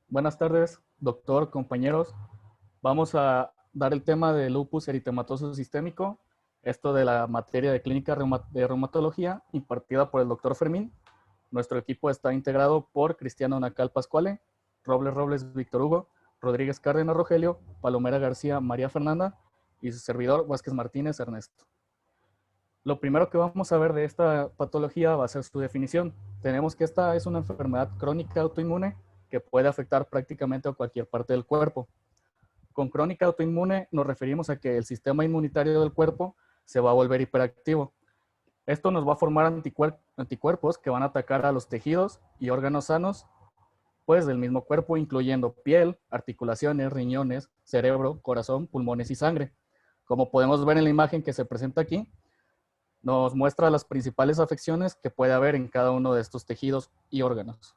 Buenas tardes, doctor, compañeros. Vamos a dar el tema de lupus eritematoso sistémico, esto de la materia de clínica de reumatología impartida por el doctor Fermín. Nuestro equipo está integrado por Cristiano Nacal Pascuale, Robles Víctor Hugo, Rodríguez Cárdenas Rogelio, Palomera García María Fernanda y su servidor Vázquez Martínez Ernesto. Lo primero que vamos a ver de esta patología va a ser su definición. Tenemos que esta es una enfermedad crónica autoinmune que puede afectar prácticamente a cualquier parte del cuerpo. Con crónica autoinmune nos referimos a que el sistema inmunitario del cuerpo se va a volver hiperactivo. Esto nos va a formar anticuerpos que van a atacar a los tejidos y órganos sanos, pues del mismo cuerpo, incluyendo piel, articulaciones, riñones, cerebro, corazón, pulmones y sangre. Como podemos ver en la imagen que se presenta aquí, nos muestra las principales afecciones que puede haber en cada uno de estos tejidos y órganos.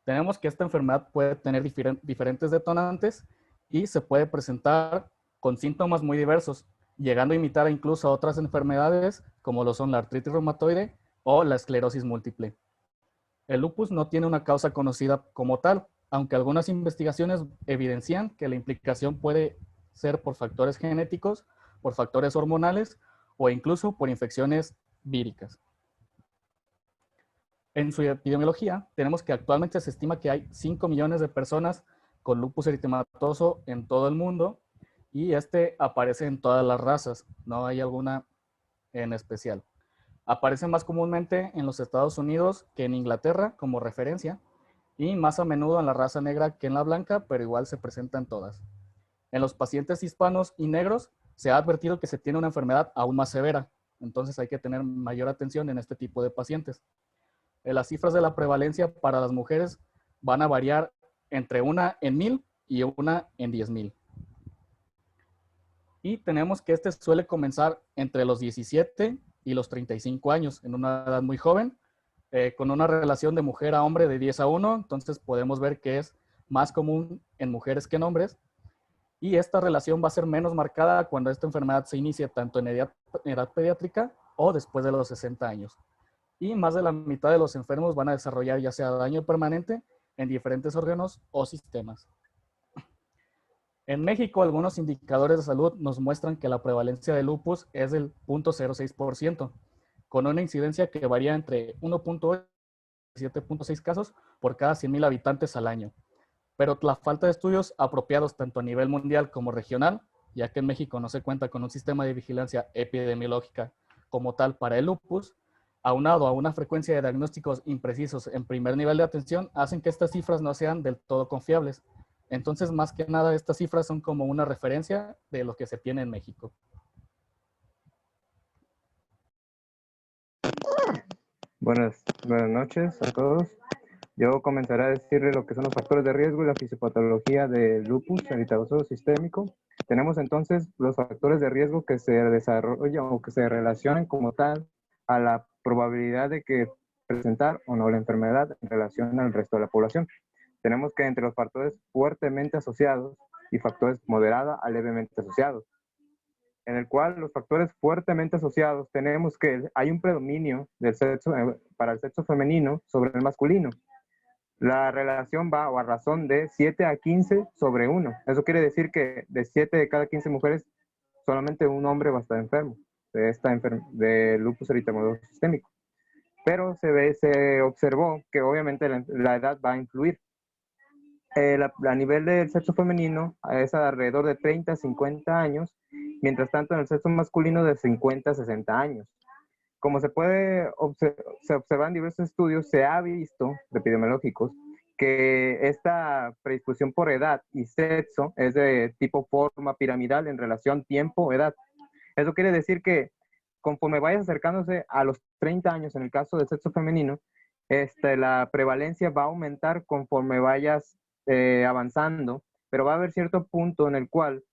Tenemos que esta enfermedad puede tener diferentes detonantes y se puede presentar con síntomas muy diversos, llegando a imitar incluso a otras enfermedades como lo son la artritis reumatoide o la esclerosis múltiple. El lupus no tiene una causa conocida como tal, aunque algunas investigaciones evidencian que la implicación puede ser por factores genéticos, por factores hormonales o incluso por infecciones víricas. En su epidemiología, tenemos que actualmente se estima que hay 5 millones de personas con lupus eritematoso en todo el mundo y este aparece en todas las razas, no hay alguna en especial. Aparece más comúnmente en los Estados Unidos que en Inglaterra como referencia y más a menudo en la raza negra que en la blanca, pero igual se presenta en todas. En los pacientes hispanos y negros se ha advertido que se tiene una enfermedad aún más severa, entonces hay que tener mayor atención en este tipo de pacientes. Las cifras de la prevalencia para las mujeres van a variar entre una en 1000 y una en 10,000. Y tenemos que este suele comenzar entre los 17 y los 35 años, en una edad muy joven, con una relación de mujer a hombre de 10:1, entonces podemos ver que es más común en mujeres que en hombres, y esta relación va a ser menos marcada cuando esta enfermedad se inicia tanto en edad pediátrica o después de los 60 años. Y más de la mitad de los enfermos van a desarrollar ya sea daño permanente en diferentes órganos o sistemas. En México, algunos indicadores de salud nos muestran que la prevalencia de lupus es del 0.06%, con una incidencia que varía entre 1.8 y 7.6 casos por cada 100,000 habitantes al año. Pero la falta de estudios apropiados tanto a nivel mundial como regional, ya que en México no se cuenta con un sistema de vigilancia epidemiológica como tal para el lupus, aunado a una frecuencia de diagnósticos imprecisos en primer nivel de atención, hacen que estas cifras no sean del todo confiables. Entonces, más que nada, estas cifras son como una referencia de lo que se tiene en México. Buenas noches a todos. Yo comenzaré a decirle lo que son los factores de riesgo y la fisiopatología del lupus eritematoso sistémico. Tenemos entonces los factores de riesgo que se desarrollan o que se relacionan como tal a la probabilidad de que presentar o no la enfermedad en relación al resto de la población. Tenemos que entre los factores fuertemente asociados y factores moderada a levemente asociados, en el cual los factores fuertemente asociados tenemos que hay un predominio del sexo, para el sexo femenino sobre el masculino. La relación va a razón de 7 a 15 sobre 1. Eso quiere decir que de 7 de cada 15 mujeres, solamente un hombre va a estar enfermo de lupus eritematoso sistémico. Pero se observó que obviamente la edad va a influir. A nivel del sexo femenino es alrededor de 30 a 50 años, mientras tanto en el sexo masculino de 50 a 60 años. Como se puede observar en diversos estudios, se ha visto, epidemiológicos, que esta predisposición por edad y sexo es de tipo forma piramidal en relación tiempo-edad. Eso quiere decir que conforme vayas acercándose a los 30 años, en el caso del sexo femenino, la prevalencia va a aumentar conforme vayas avanzando, pero va a haber cierto punto en el cual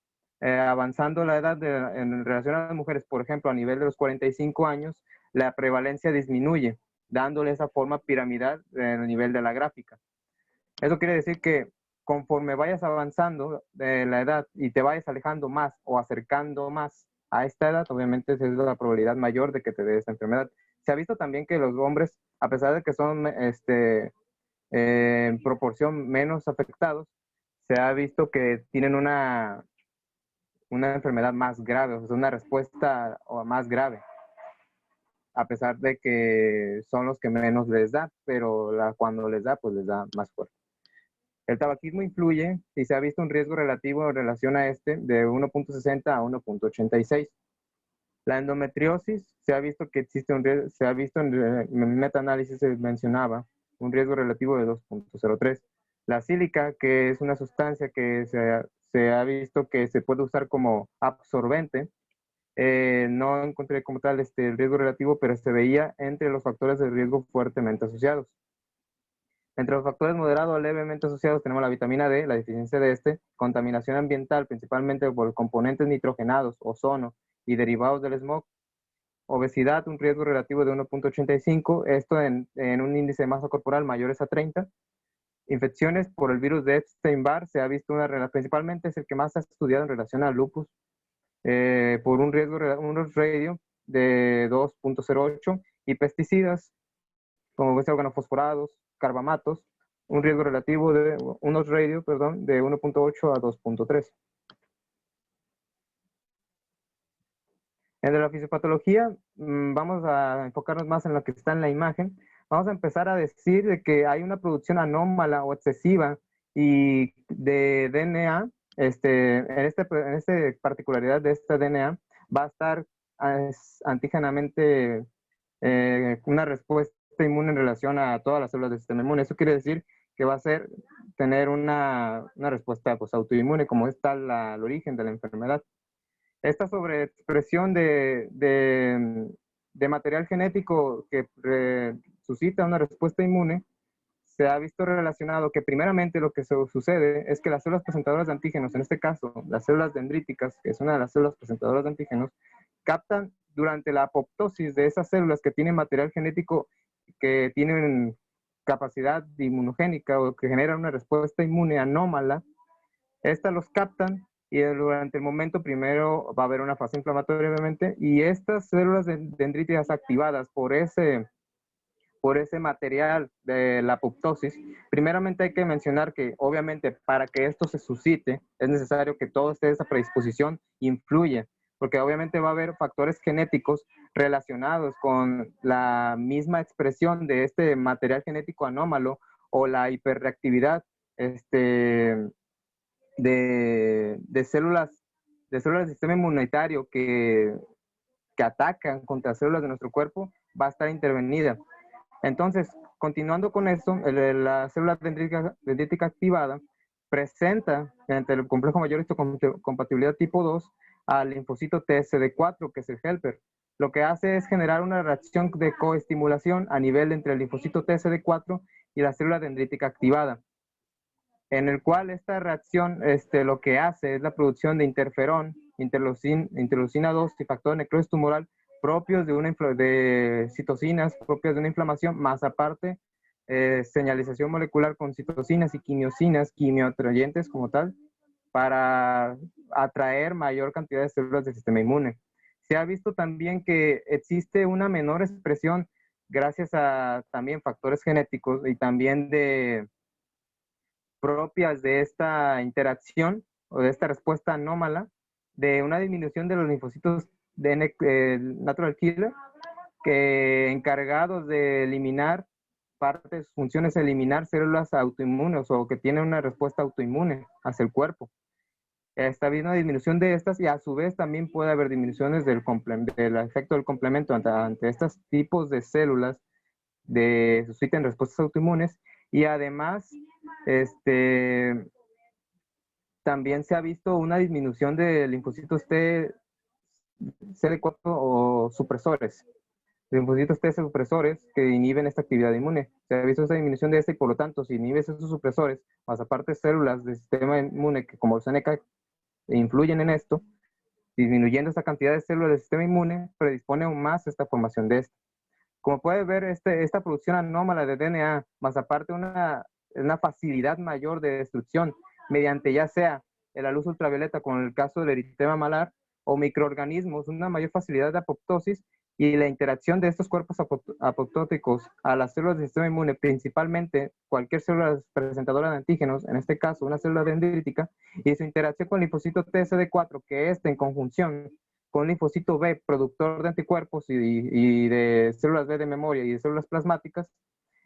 avanzando la edad en relación a las mujeres, por ejemplo, a nivel de los 45 años, la prevalencia disminuye, dándole esa forma piramidal en el nivel de la gráfica. Eso quiere decir que conforme vayas avanzando de la edad y te vayas alejando más o acercando más a esta edad, obviamente esa es la probabilidad mayor de que te dé esta enfermedad. Se ha visto también que los hombres, a pesar de que son en proporción menos afectados, se ha visto que tienen una enfermedad más grave, o sea, una respuesta más grave, a pesar de que son los que menos les da, pero cuando les da, pues les da más fuerte. El tabaquismo influye y se ha visto un riesgo relativo en relación a este de 1.60 a 1.86. La endometriosis se ha visto que existe un riesgo, se ha visto en metaanálisis, se mencionaba un riesgo relativo de 2.03. La sílica, que es una sustancia que se ha visto que se puede usar como absorbente, no encontré como tal el riesgo relativo, pero se veía entre los factores de riesgo fuertemente asociados. Entre los factores moderados o levemente asociados tenemos la vitamina D, la deficiencia de contaminación ambiental, principalmente por componentes nitrogenados, ozono y derivados del smog, obesidad, un riesgo relativo de 1.85, esto en un índice de masa corporal mayores a 30. Infecciones por el virus de Epstein-Barr, se ha visto principalmente es el que más se ha estudiado en relación al lupus, por un radio de 2.08, y pesticidas como organofosforados, carbamatos, un riesgo relativo de de 1.8 a 2.3. En la fisiopatología, vamos a enfocarnos más en lo que está en la imagen. Vamos a empezar a decir de que hay una producción anómala o excesiva y de DNA. En esta particularidad de esta DNA va a estar antígenamente una respuesta inmune en relación a todas las células del sistema inmune. Eso quiere decir que va a tener una respuesta pues, autoinmune, como está el origen de la enfermedad. Esta sobreexpresión de material genético que suscita una respuesta inmune se ha visto relacionado que primeramente lo que sucede es que las células presentadoras de antígenos, en este caso las células dendríticas, que es una de las células presentadoras de antígenos, captan durante la apoptosis de esas células que tienen material genético que tienen capacidad inmunogénica o que generan una respuesta inmune anómala. Estas los captan y durante el momento primero va a haber una fase inflamatoria, obviamente, y estas células dendríticas activadas por ese material de la apoptosis, primeramente hay que mencionar que obviamente para que esto se suscite es necesario que toda esa predisposición influya, porque obviamente va a haber factores genéticos relacionados con la misma expresión de este material genético anómalo o la hiperreactividad de células del sistema inmunitario que atacan contra células de nuestro cuerpo, va a estar intervenida. Entonces, continuando con esto, la célula dendrítica activada presenta, mediante el complejo mayor histocompatibilidad tipo 2, al linfocito TSD4, que es el helper. Lo que hace es generar una reacción de coestimulación a nivel entre el linfocito TSD4 y la célula dendrítica activada, en el cual esta reacción lo que hace es la producción de interferón, interleucina 2 y factor de necrosis tumoral propios de citocinas propias de una inflamación, más aparte señalización molecular con citocinas y quimiosinas, quimioatrayentes como tal, para atraer mayor cantidad de células del sistema inmune. Se ha visto también que existe una menor expresión gracias a también factores genéticos y también propias de esta interacción o de esta respuesta anómala, de una disminución de los linfocitos de natural killer, que encargados de eliminar partes, funciones, eliminar células autoinmunes o que tienen una respuesta autoinmune hacia el cuerpo. Está habiendo una disminución de estas y a su vez también puede haber disminuciones del efecto del complemento ante estos tipos de células de suscitan respuestas autoinmunes, y además también se ha visto una disminución de linfocitos T CD4 o supresores, linfocitos T supresores que inhiben esta actividad inmune. Se ha visto esa disminución de esta y por lo tanto si inhibes esos supresores, más aparte células del sistema inmune que como el Seneca influyen en esto, disminuyendo esta cantidad de células del sistema inmune, predispone aún más esta formación de esto. Como puedes ver, esta producción anómala de DNA, más aparte una facilidad mayor de destrucción mediante ya sea la luz ultravioleta, con el caso del eritema malar, o microorganismos, una mayor facilidad de apoptosis y la interacción de estos cuerpos apoptóticos a las células del sistema inmune, principalmente cualquier célula presentadora de antígenos, en este caso una célula dendrítica, y su interacción con el linfocito TCD4, que en conjunción con linfocito B, productor de anticuerpos y de células B de memoria y de células plasmáticas,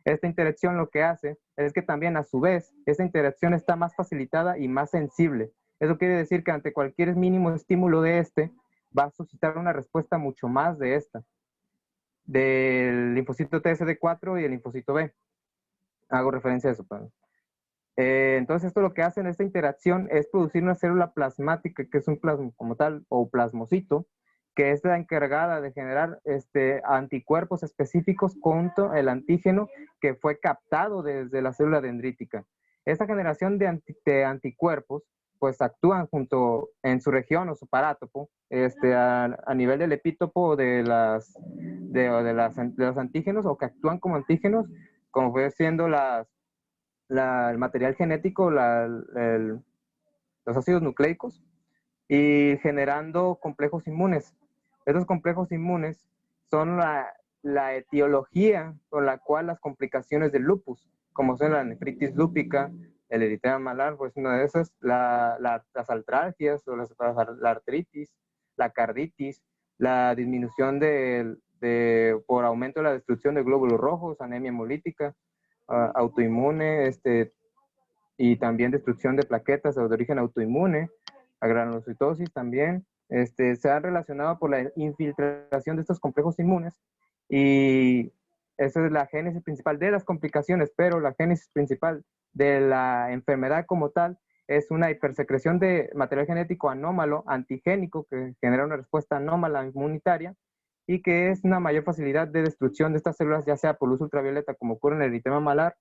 esta interacción lo que hace es que también a su vez, esta interacción está más facilitada y más sensible. Eso quiere decir que ante cualquier mínimo estímulo de va a suscitar una respuesta mucho más de del linfocito TSD4 y el linfocito B. Hago referencia a eso. Entonces esto lo que hace en esta interacción es producir una célula plasmática, que es un plasma como tal, o plasmocito, que es la encargada de generar anticuerpos específicos contra el antígeno que fue captado desde la célula dendrítica. Esta generación de anticuerpos pues actúan junto en su región o su parátopo a nivel del epítopo de los antígenos, o que actúan como antígenos, como fue siendo el material genético, los ácidos nucleicos, y generando complejos inmunes. Estos complejos inmunes son la etiología con la cual las complicaciones del lupus, como son la nefritis lúpica, el eritema malar, pues una de esas, las artralgias o la artritis, la carditis, la disminución por aumento de la destrucción de glóbulos rojos, anemia hemolítica, autoinmune, y también destrucción de plaquetas de origen autoinmune, a granulocitosis también, se han relacionado por la infiltración de estos complejos inmunes, y esa es la génesis principal de las complicaciones, pero la génesis principal de la enfermedad como tal es una hipersecreción de material genético anómalo, antigénico, que genera una respuesta anómala inmunitaria, y que es una mayor facilidad de destrucción de estas células, ya sea por luz ultravioleta, como ocurre en el eritema malar,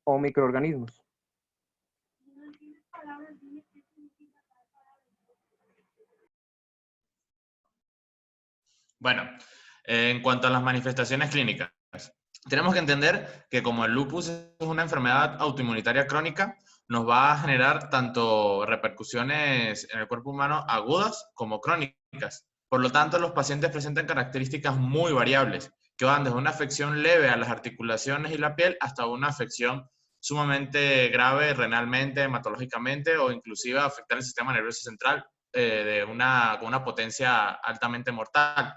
o microorganismos. Bueno, en cuanto a las manifestaciones clínicas, tenemos que entender que como el lupus es una enfermedad autoinmunitaria crónica, nos va a generar tanto repercusiones en el cuerpo humano agudas como crónicas. Por lo tanto, los pacientes presentan características muy variables, que van desde una afección leve a las articulaciones y la piel hasta una afección sumamente grave renalmente, hematológicamente, o inclusive afectar el sistema nervioso central con una potencia altamente mortal.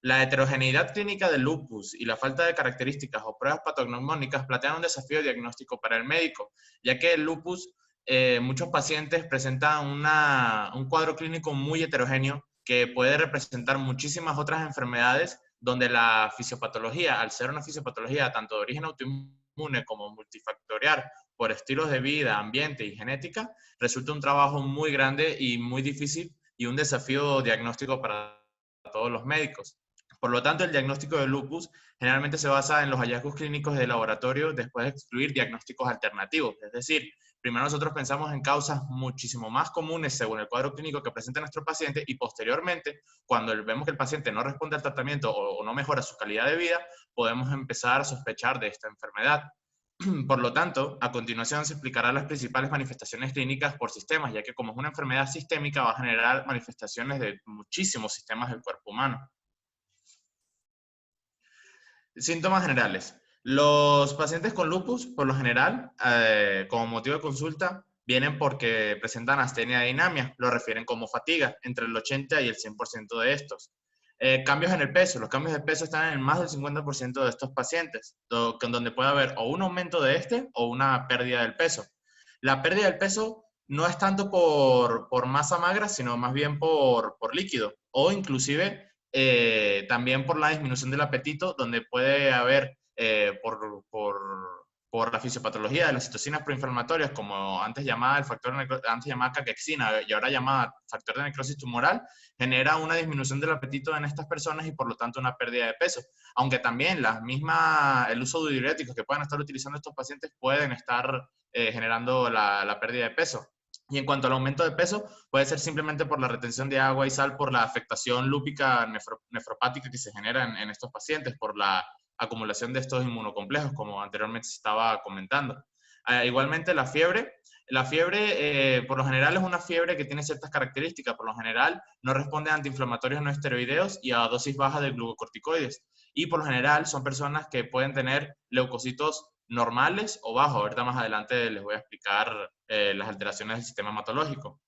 La heterogeneidad clínica del lupus y la falta de características o pruebas patognomónicas plantean un desafío diagnóstico para el médico, ya que el lupus, muchos pacientes presentan un cuadro clínico muy heterogéneo que puede representar muchísimas otras enfermedades, donde la fisiopatología, al ser una fisiopatología tanto de origen autoinmune como multifactorial, por estilos de vida, ambiente y genética, resulta un trabajo muy grande y muy difícil y un desafío diagnóstico para todos los médicos. Por lo tanto, el diagnóstico de lupus generalmente se basa en los hallazgos clínicos de laboratorio después de excluir diagnósticos alternativos. Es decir, primero nosotros pensamos en causas muchísimo más comunes según el cuadro clínico que presenta nuestro paciente, y posteriormente, cuando vemos que el paciente no responde al tratamiento o no mejora su calidad de vida, podemos empezar a sospechar de esta enfermedad. Por lo tanto, a continuación se explicarán las principales manifestaciones clínicas por sistemas, ya que como es una enfermedad sistémica va a generar manifestaciones de muchísimos sistemas del cuerpo humano. Síntomas generales. Los pacientes con lupus, por lo general, como motivo de consulta, vienen porque presentan astenia de anemia, lo refieren como fatiga, entre el 80 y el 100% de estos. Cambios en el peso. Los cambios de peso están en más del 50% de estos pacientes, donde puede haber o un aumento de o una pérdida del peso. La pérdida del peso no es tanto por masa magra, sino más bien por líquido, o inclusive también por la disminución del apetito, donde puede haber por la fisiopatología de las citocinas proinflamatorias, como antes llamada antes llamada caquexina y ahora llamada factor de necrosis tumoral, genera una disminución del apetito en estas personas y por lo tanto una pérdida de peso. Aunque también el uso de diuréticos que puedan estar utilizando estos pacientes pueden estar generando la pérdida de peso. Y en cuanto al aumento de peso, puede ser simplemente por la retención de agua y sal, por la afectación lúpica nefropática que se genera en estos pacientes, por la acumulación de estos inmunocomplejos, como anteriormente se estaba comentando. Igualmente, la fiebre La fiebre, por lo general, es una fiebre que tiene ciertas características. Por lo general, no responde a antiinflamatorios no esteroideos y a dosis bajas de glucocorticoides. Y por lo general, son personas que pueden tener leucocitos normales o bajos. Ahorita más adelante les voy a explicar las alteraciones del sistema hematológico.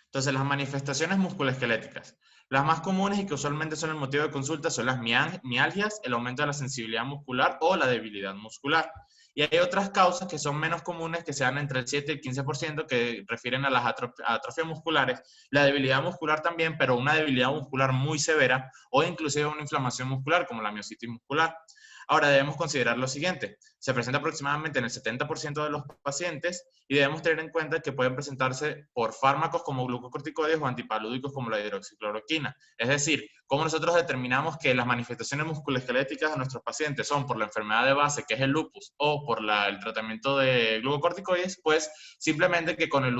Entonces, las manifestaciones musculoesqueléticas. Las más comunes y que usualmente son el motivo de consulta son las mialgias, el aumento de la sensibilidad muscular o la debilidad muscular. Y hay otras causas que son menos comunes, que se dan entre el 7 y el 15%, que refieren a las atrofias musculares. La debilidad muscular también, pero una debilidad muscular muy severa o inclusive una inflamación muscular, como la miositis muscular. Ahora debemos considerar lo siguiente. Se presenta aproximadamente en el 70% de los pacientes y debemos tener en cuenta que pueden presentarse por fármacos como glucocorticoides o antipalúdicos como la hidroxicloroquina. Es decir, cómo nosotros determinamos que las manifestaciones musculoesqueléticas de nuestros pacientes son por la enfermedad de base, que es el lupus, o por el tratamiento de glucocorticoides, pues simplemente que con el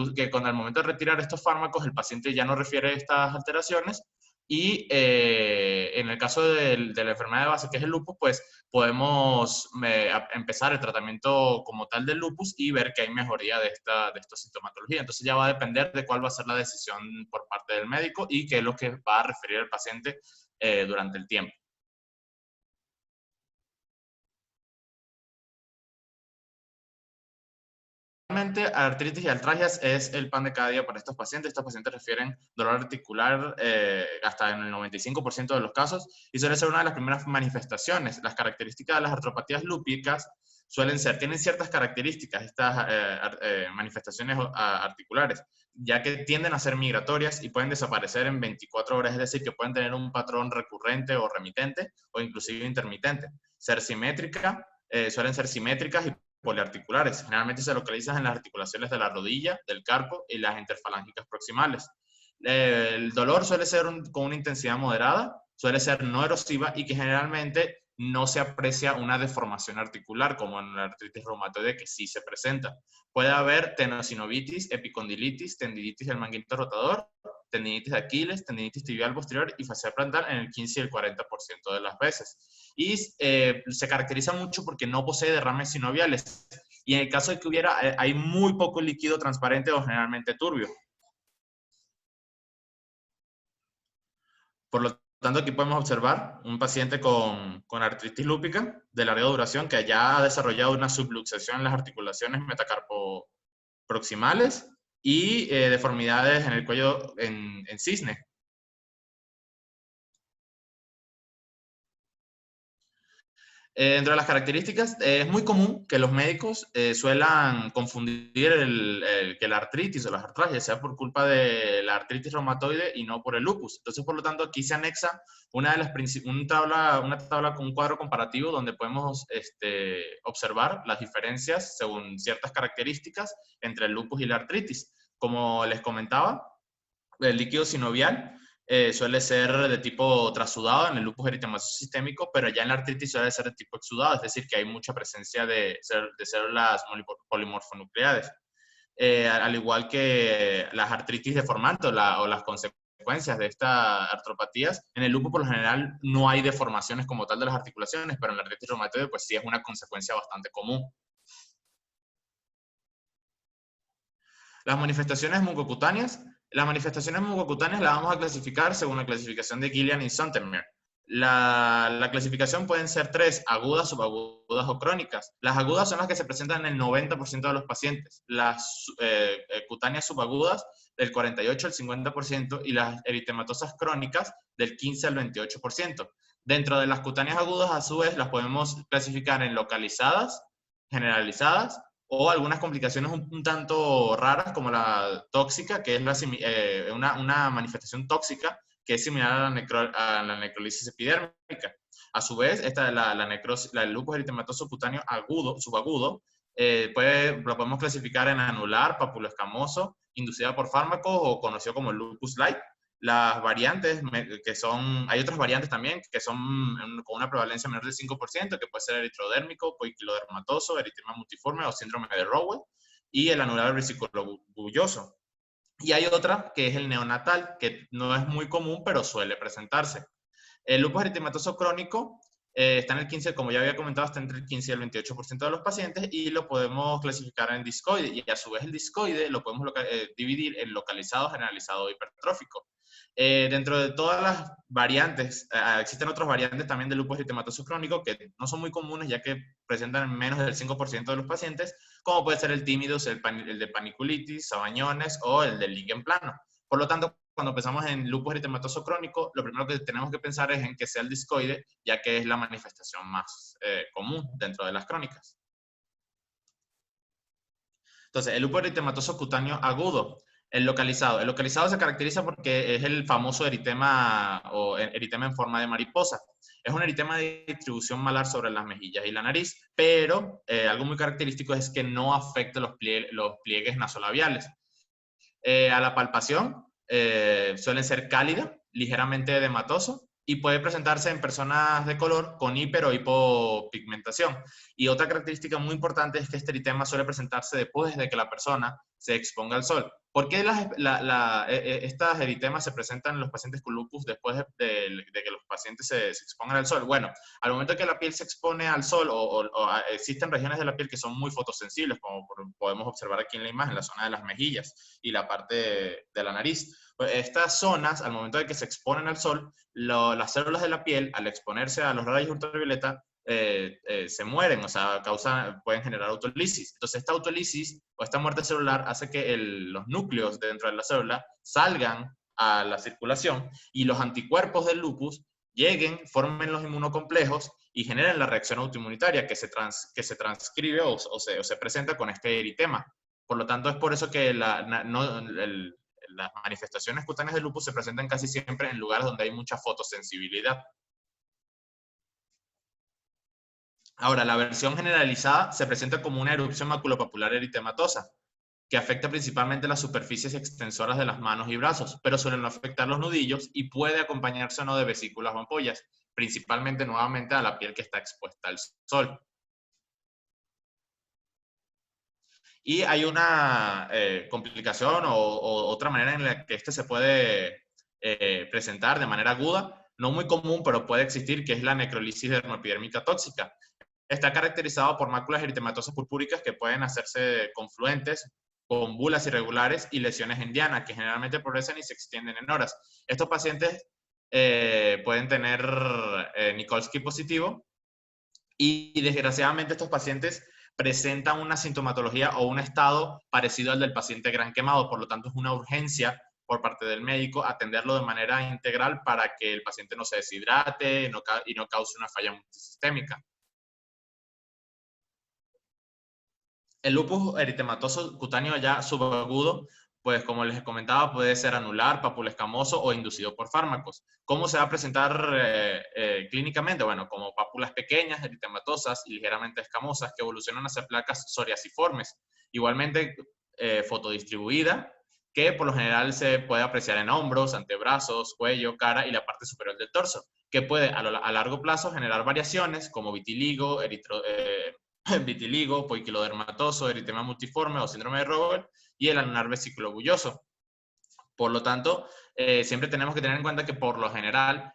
momento de retirar estos fármacos el paciente ya no refiere estas alteraciones. Y en el caso de la enfermedad de base, que es el lupus, pues podemos empezar el tratamiento como tal del lupus y ver que hay mejoría de esta sintomatología. Entonces ya va a depender de cuál va a ser la decisión por parte del médico y qué es lo que va a referir el paciente durante el tiempo. Realmente, artritis y artralgias es el pan de cada día para estos pacientes. Estos pacientes refieren dolor articular hasta en el 95% de los casos y suele ser una de las primeras manifestaciones. Las características de las artropatías lúpicas tienen ciertas características, estas manifestaciones articulares, ya que tienden a ser migratorias y pueden desaparecer en 24 horas, es decir, que pueden tener un patrón recurrente o remitente o inclusive intermitente. Suelen ser simétricas y poliarticulares. Generalmente se localizan en las articulaciones de la rodilla, del carpo y las interfalángicas proximales. El dolor suele ser con una intensidad moderada, suele ser no erosiva y que generalmente no se aprecia una deformación articular como en la artritis reumatoide, que sí se presenta. Puede haber tenosinovitis, epicondilitis, tendinitis del manguito rotador, tendinitis de Aquiles, tendinitis tibial posterior y fascial plantar en el 15 y el 40% de las veces. Y se caracteriza mucho porque no posee derrames sinoviales. Y en el caso de que hubiera, hay muy poco líquido transparente o generalmente turbio. Por lo tanto, aquí podemos observar un paciente con artritis lúpica de larga duración que ya ha desarrollado una subluxación en las articulaciones metacarpoproximales y deformidades en el cuello en cisne. Dentro de las características, es muy común que los médicos suelan confundir que la artritis o las artralgias sea por culpa de la artritis reumatoide y no por el lupus. Entonces, por lo tanto, aquí se anexa una tabla con un cuadro comparativo donde podemos observar las diferencias según ciertas características entre el lupus y la artritis. Como les comentaba, el líquido sinovial suele ser de tipo trasudado en el lupus eritematoso sistémico, pero ya en la artritis suele ser de tipo exudado, es decir, que hay mucha presencia de células polimorfonucleares. Al igual que las artritis deformantes o las consecuencias de estas artropatías, en el lupus por lo general no hay deformaciones como tal de las articulaciones, pero en la artritis reumatoide pues sí es una consecuencia bastante común. Las manifestaciones mucocutáneas. Las manifestaciones mucocutáneas las vamos a clasificar según la clasificación de Gillian y Sontermeer. La clasificación pueden ser 3, agudas, subagudas o crónicas. Las agudas son las que se presentan en el 90% de los pacientes. Las cutáneas subagudas del 48 al 50% y las eritematosas crónicas del 15 al 28%. Dentro de las cutáneas agudas, a su vez, las podemos clasificar en localizadas, generalizadas, o algunas complicaciones un tanto raras como la tóxica, que es una manifestación tóxica que es similar a la necrólisis epidérmica. A su vez, el lupus eritematoso cutáneo subagudo, lo podemos clasificar en anular, papuloescamoso, inducida por fármacos o conocido como lupus light. Las variantes, hay otras variantes también que son con una prevalencia menor del 5%, que puede ser eritrodérmico, poiquilodermatoso, eritema multiforme o síndrome de Rowell, y el anular vesículo-bulloso. Y hay otra que es el neonatal, que no es muy común, pero suele presentarse. El lupus eritematoso crónico está en el 15, como ya había comentado, está entre el 15 y el 28% de los pacientes y lo podemos clasificar en discoide. Y a su vez el discoide lo podemos dividir en localizado, generalizado e hipertrófico. Dentro de todas las variantes, existen otras variantes también del lupus eritematoso crónico que no son muy comunes ya que presentan menos del 5% de los pacientes, como puede ser el tímidos, el de paniculitis, sabañones o el del líquen plano. Por lo tanto, cuando pensamos en lupus eritematoso crónico, lo primero que tenemos que pensar es en que sea el discoide, ya que es la manifestación más común dentro de las crónicas. Entonces, el lupus eritematoso cutáneo agudo. El localizado se caracteriza porque es el famoso eritema o eritema en forma de mariposa. Es un eritema de distribución malar sobre las mejillas y la nariz, pero algo muy característico es que no afecta los pliegues nasolabiales. A la palpación suelen ser cálida, ligeramente edematoso, y puede presentarse en personas de color con hiper o hipopigmentación. Y otra característica muy importante es que este eritema suele presentarse después de que la persona se exponga al sol. ¿Por qué estas eritemas se presentan en los pacientes con lupus después de que los pacientes se expongan al sol? Bueno, al momento que la piel se expone al sol existen regiones de la piel que son muy fotosensibles, como podemos observar aquí en la imagen, la zona de las mejillas y la parte de la nariz. Pues estas zonas, al momento de que se exponen al sol, las células de la piel, al exponerse a los rayos ultravioleta, se mueren, o sea, pueden generar autolisis. Entonces, esta autolisis o esta muerte celular hace que los núcleos dentro de la célula salgan a la circulación y los anticuerpos del lupus lleguen, formen los inmunocomplejos y generen la reacción autoinmunitaria que se transcribe o se presenta con este eritema. Por lo tanto, es por eso que las manifestaciones cutáneas del lupus se presentan casi siempre en lugares donde hay mucha fotosensibilidad. Ahora, la versión generalizada se presenta como una erupción maculopapular eritematosa, que afecta principalmente las superficies extensoras de las manos y brazos, pero suele no afectar los nudillos y puede acompañarse o no de vesículas o ampollas, principalmente nuevamente a la piel que está expuesta al sol. Y hay una complicación o otra manera en la que este se puede presentar de manera aguda, no muy común, pero puede existir, que es la necrolisis dermoepidérmica tóxica. Está caracterizado por máculas eritematosas purpúricas que pueden hacerse confluentes, con bulas irregulares y lesiones en diana, que generalmente progresan y se extienden en horas. Estos pacientes pueden tener Nikolsky positivo y desgraciadamente estos pacientes presentan una sintomatología o un estado parecido al del paciente gran quemado, por lo tanto es una urgencia por parte del médico atenderlo de manera integral para que el paciente no se deshidrate y no cause una falla multisistémica. El lupus eritematoso cutáneo ya subagudo, pues como les comentaba, puede ser anular, papulescamoso o inducido por fármacos. ¿Cómo se va a presentar clínicamente? Bueno, como pápulas pequeñas, eritematosas y ligeramente escamosas que evolucionan hacia placas psoriasiformes. Igualmente fotodistribuida, que por lo general se puede apreciar en hombros, antebrazos, cuello, cara y la parte superior del torso, que puede a largo plazo generar variaciones como vitiligo, vitiligo, poiquilodermatoso, eritema multiforme o síndrome de Robert y el anular vesículo bulloso. Por lo tanto, siempre tenemos que tener en cuenta que por lo general,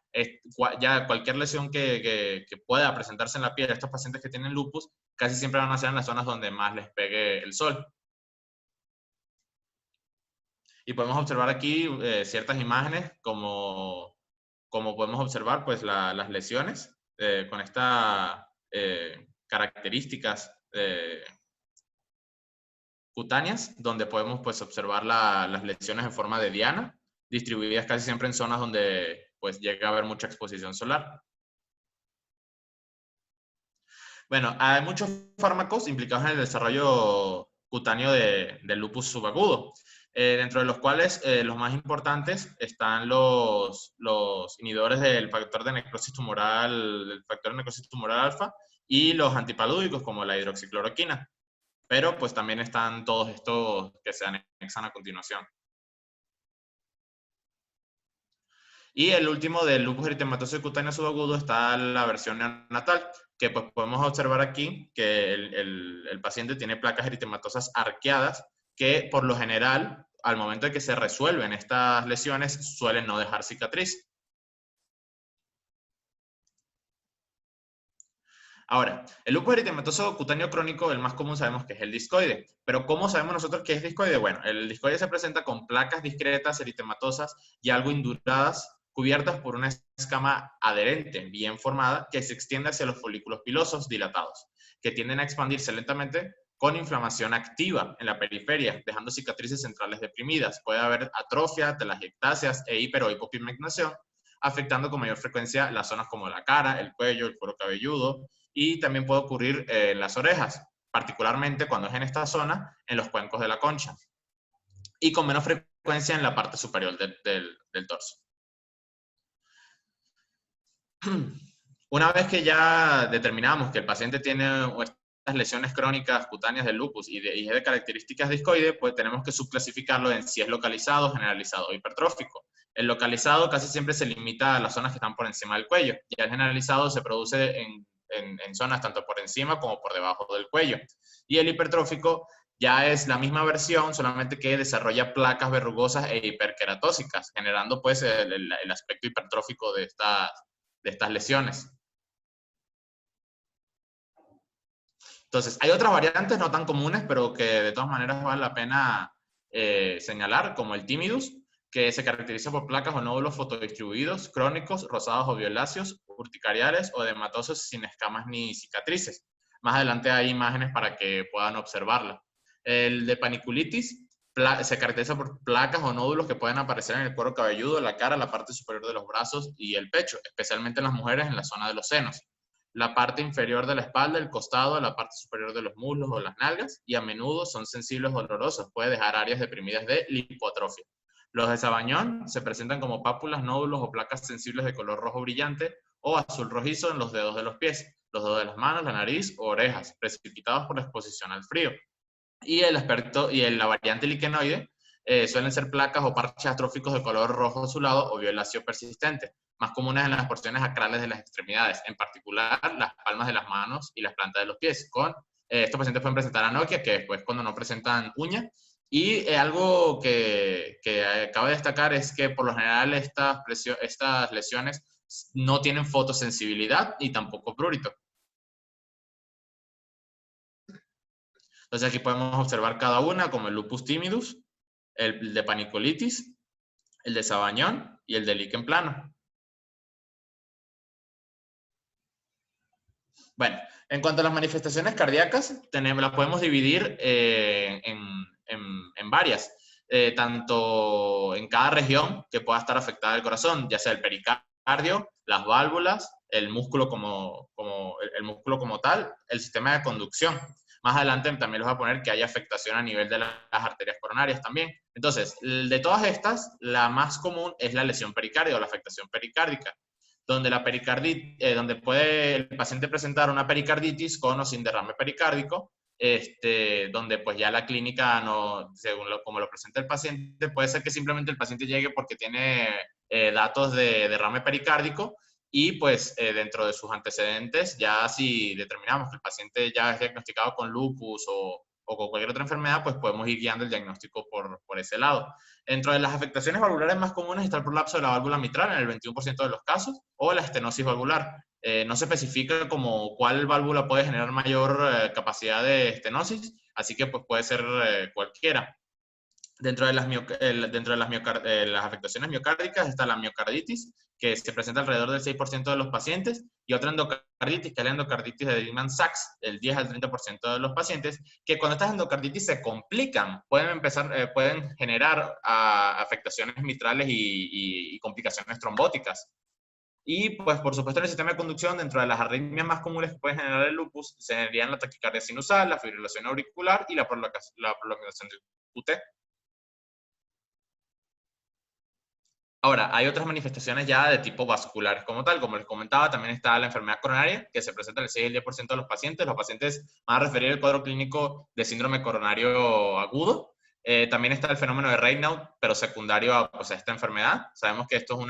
ya cualquier lesión que pueda presentarse en la piel de estos pacientes que tienen lupus, casi siempre van a ser en las zonas donde más les pegue el sol. Y podemos observar aquí ciertas imágenes, como podemos observar pues las lesiones con estas características cutáneas, donde podemos pues observar las lesiones en forma de diana, distribuidas casi siempre en zonas donde pues llega a haber mucha exposición solar. Bueno, hay muchos fármacos implicados en el desarrollo cutáneo del lupus subagudo, dentro de los cuales los más importantes están los inhibidores del factor de necrosis tumoral, alfa, y los antipalúdicos como la hidroxicloroquina. Pero pues también están todos estos que se anexan a continuación. Y el último del lupus eritematoso cutáneo subagudo está la versión neonatal, que pues podemos observar aquí que el paciente tiene placas eritematosas arqueadas que por lo general, al momento de que se resuelven estas lesiones, suelen no dejar cicatriz. Ahora, el lupus eritematoso cutáneo crónico, el más común sabemos que es el discoide. Pero ¿cómo sabemos nosotros que es discoide? Bueno, el discoide se presenta con placas discretas eritematosas y algo induradas, cubiertas por una escama adherente, bien formada, que se extiende hacia los folículos pilosos dilatados, que tienden a expandirse lentamente con inflamación activa en la periferia, dejando cicatrices centrales deprimidas. Puede haber atrofia, telangiectasias e hiper o hipopigmentación, afectando con mayor frecuencia las zonas como la cara, el cuello, el cuero cabelludo, y también puede ocurrir en las orejas, particularmente cuando es en esta zona, en los cuencos de la concha, y con menos frecuencia en la parte superior del torso. Una vez que ya determinamos que el paciente tiene estas lesiones crónicas cutáneas del lupus y es de características discoides, pues tenemos que subclasificarlo en si es localizado, generalizado o hipertrófico. El localizado casi siempre se limita a las zonas que están por encima del cuello, y el generalizado se produce en zonas tanto por encima como por debajo del cuello. Y el hipertrófico ya es la misma versión, solamente que desarrolla placas verrugosas e hiperqueratósicas, generando pues el aspecto hipertrófico de estas lesiones. Entonces, hay otras variantes no tan comunes, pero que de todas maneras vale la pena señalar, como el timidus, que se caracteriza por placas o nódulos fotodistribuidos, crónicos, rosados o violáceos, urticariales o edematosos sin escamas ni cicatrices. Más adelante hay imágenes para que puedan observarla. El de paniculitis se caracteriza por placas o nódulos que pueden aparecer en el cuero cabelludo, la cara, la parte superior de los brazos y el pecho, especialmente en las mujeres en la zona de los senos, la parte inferior de la espalda, el costado, la parte superior de los muslos o las nalgas, y a menudo son sensibles o dolorosos, puede dejar áreas deprimidas de lipoatrofia. Los de Sabañón se presentan como pápulas, nódulos o placas sensibles de color rojo brillante o azul rojizo en los dedos de los pies, los dedos de las manos, la nariz o orejas, precipitados por la exposición al frío. Y la variante liquenoide suelen ser placas o parches atróficos de color rojo azulado o violáceo persistente, más comunes en las porciones acrales de las extremidades, en particular las palmas de las manos y las plantas de los pies. Estos pacientes pueden presentar anoquia, que después cuando no presentan uña. Y algo que cabe destacar es que por lo general estas lesiones no tienen fotosensibilidad y tampoco prurito. Entonces aquí podemos observar cada una, como el lupus timidus, el de panicolitis, el de Sabañón y el de lichen plano. Bueno, en cuanto a las manifestaciones cardíacas, las podemos dividir en varias, tanto en cada región que pueda estar afectada el corazón, ya sea el pericardio, las válvulas, el músculo el músculo como tal, el sistema de conducción. Más adelante también les voy a poner que hay afectación a nivel de las arterias coronarias también. Entonces, de todas estas, la más común es la lesión pericardio o la afectación pericárdica, donde donde puede el paciente presentar una pericarditis con o sin derrame pericárdico, donde pues ya la clínica, no, según como lo presenta el paciente, puede ser que simplemente el paciente llegue porque tiene datos de derrame pericárdico, y pues dentro de sus antecedentes, ya si determinamos que el paciente ya es diagnosticado con lupus o con cualquier otra enfermedad, pues podemos ir guiando el diagnóstico por ese lado. Dentro de las afectaciones valvulares más comunes está el prolapso de la válvula mitral en el 21% de los casos, o la estenosis valvular. No se especifica como cuál válvula puede generar mayor capacidad de estenosis, así que pues puede ser cualquiera. Dentro de las afectaciones miocárdicas está la miocarditis, que se presenta alrededor del 6% de los pacientes, y otra endocarditis, que es la endocarditis de Lehmann-Sachs, el 10 al 30% de los pacientes, que cuando estas endocarditis se complican, pueden generar afectaciones mitrales y complicaciones trombóticas. Y pues por supuesto en el sistema de conducción, dentro de las arritmias más comunes que puede generar el lupus, serían la taquicardia sinusal, la fibrilación auricular y la prolongación del QT. Ahora, hay otras manifestaciones ya de tipo vasculares como tal. Como les comentaba, también está la enfermedad coronaria, que se presenta en el 6 y el 10% de los pacientes. Los pacientes van a referir el cuadro clínico de síndrome coronario agudo. También está el fenómeno de Raynaud, pero secundario a esta enfermedad. Sabemos que esto es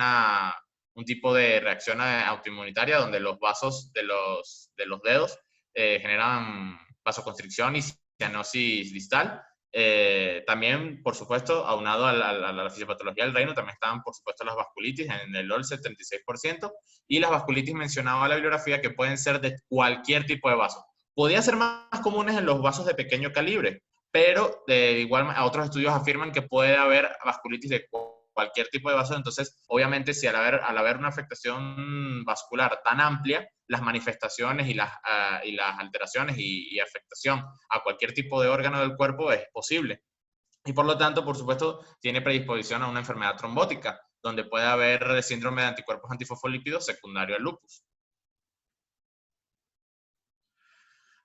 un tipo de reacción autoinmunitaria donde los vasos de los dedos generan vasoconstricción y cianosis distal. También, por supuesto, aunado a la fisiopatología del reino, también estaban, por supuesto, las vasculitis en el OL 76%, y las vasculitis mencionaba la bibliografía que pueden ser de cualquier tipo de vaso. Podía ser más comunes en los vasos de pequeño calibre, pero de igual otros estudios afirman que puede haber vasculitis de cualquier tipo de vaso. Entonces, obviamente, si al haber una afectación vascular tan amplia, las manifestaciones y las alteraciones y afectación a cualquier tipo de órgano del cuerpo es posible. Y por lo tanto, por supuesto, tiene predisposición a una enfermedad trombótica, donde puede haber síndrome de anticuerpos antifosfolípidos secundario al lupus.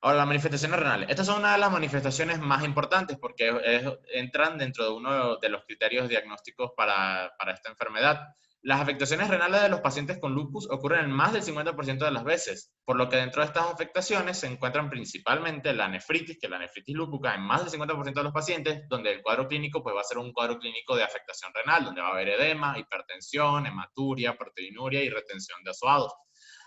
Ahora, las manifestaciones renales. Estas son una de las manifestaciones más importantes porque entran dentro de uno de los criterios diagnósticos para esta enfermedad. Las afectaciones renales de los pacientes con lupus ocurren en más del 50% de las veces, por lo que dentro de estas afectaciones se encuentran principalmente la nefritis, que es la nefritis lúpica, en más del 50% de los pacientes, donde el cuadro clínico pues, va a ser un cuadro clínico de afectación renal, donde va a haber edema, hipertensión, hematuria, proteinuria y retención de azoados.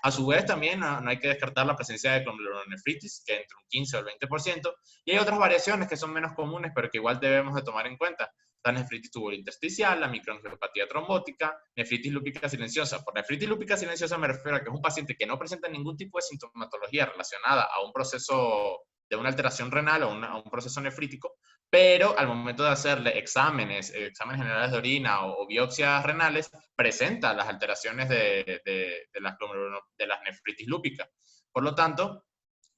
A su vez, también no hay que descartar la presencia de glomerulonefritis, que entre un 15 o el 20%, y hay otras variaciones que son menos comunes, pero que igual debemos de tomar en cuenta. La nefritis tubulointersticial, la microangiopatía trombótica, nefritis lúpica silenciosa. Por nefritis lúpica silenciosa me refiero a que es un paciente que no presenta ningún tipo de sintomatología relacionada a un proceso de una alteración renal o a un proceso nefrítico, pero al momento de hacerle exámenes generales de orina o biopsias renales, presenta las alteraciones de las nefritis lúpicas. Por lo tanto,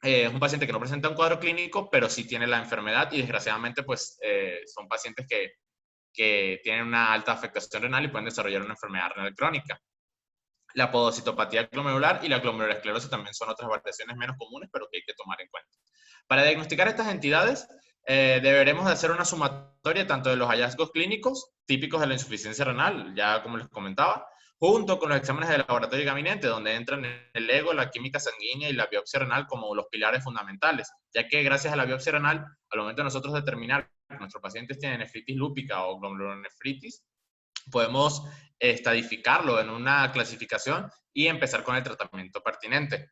es un paciente que no presenta un cuadro clínico, pero sí tiene la enfermedad y desgraciadamente pues, son pacientes que tienen una alta afectación renal y pueden desarrollar una enfermedad renal crónica. La podocitopatía glomerular y la glomerulosclerosis también son otras variaciones menos comunes, pero que hay que tomar en cuenta. Para diagnosticar estas entidades, deberemos de hacer una sumatoria tanto de los hallazgos clínicos típicos de la insuficiencia renal, ya como les comentaba, junto con los exámenes de laboratorio y gabinete, donde entran el ego, la química sanguínea y la biopsia renal como los pilares fundamentales, ya que gracias a la biopsia renal, al momento de nosotros determinar que nuestros pacientes tienen nefritis lúpica o glomerulonefritis, podemos estadificarlo en una clasificación y empezar con el tratamiento pertinente.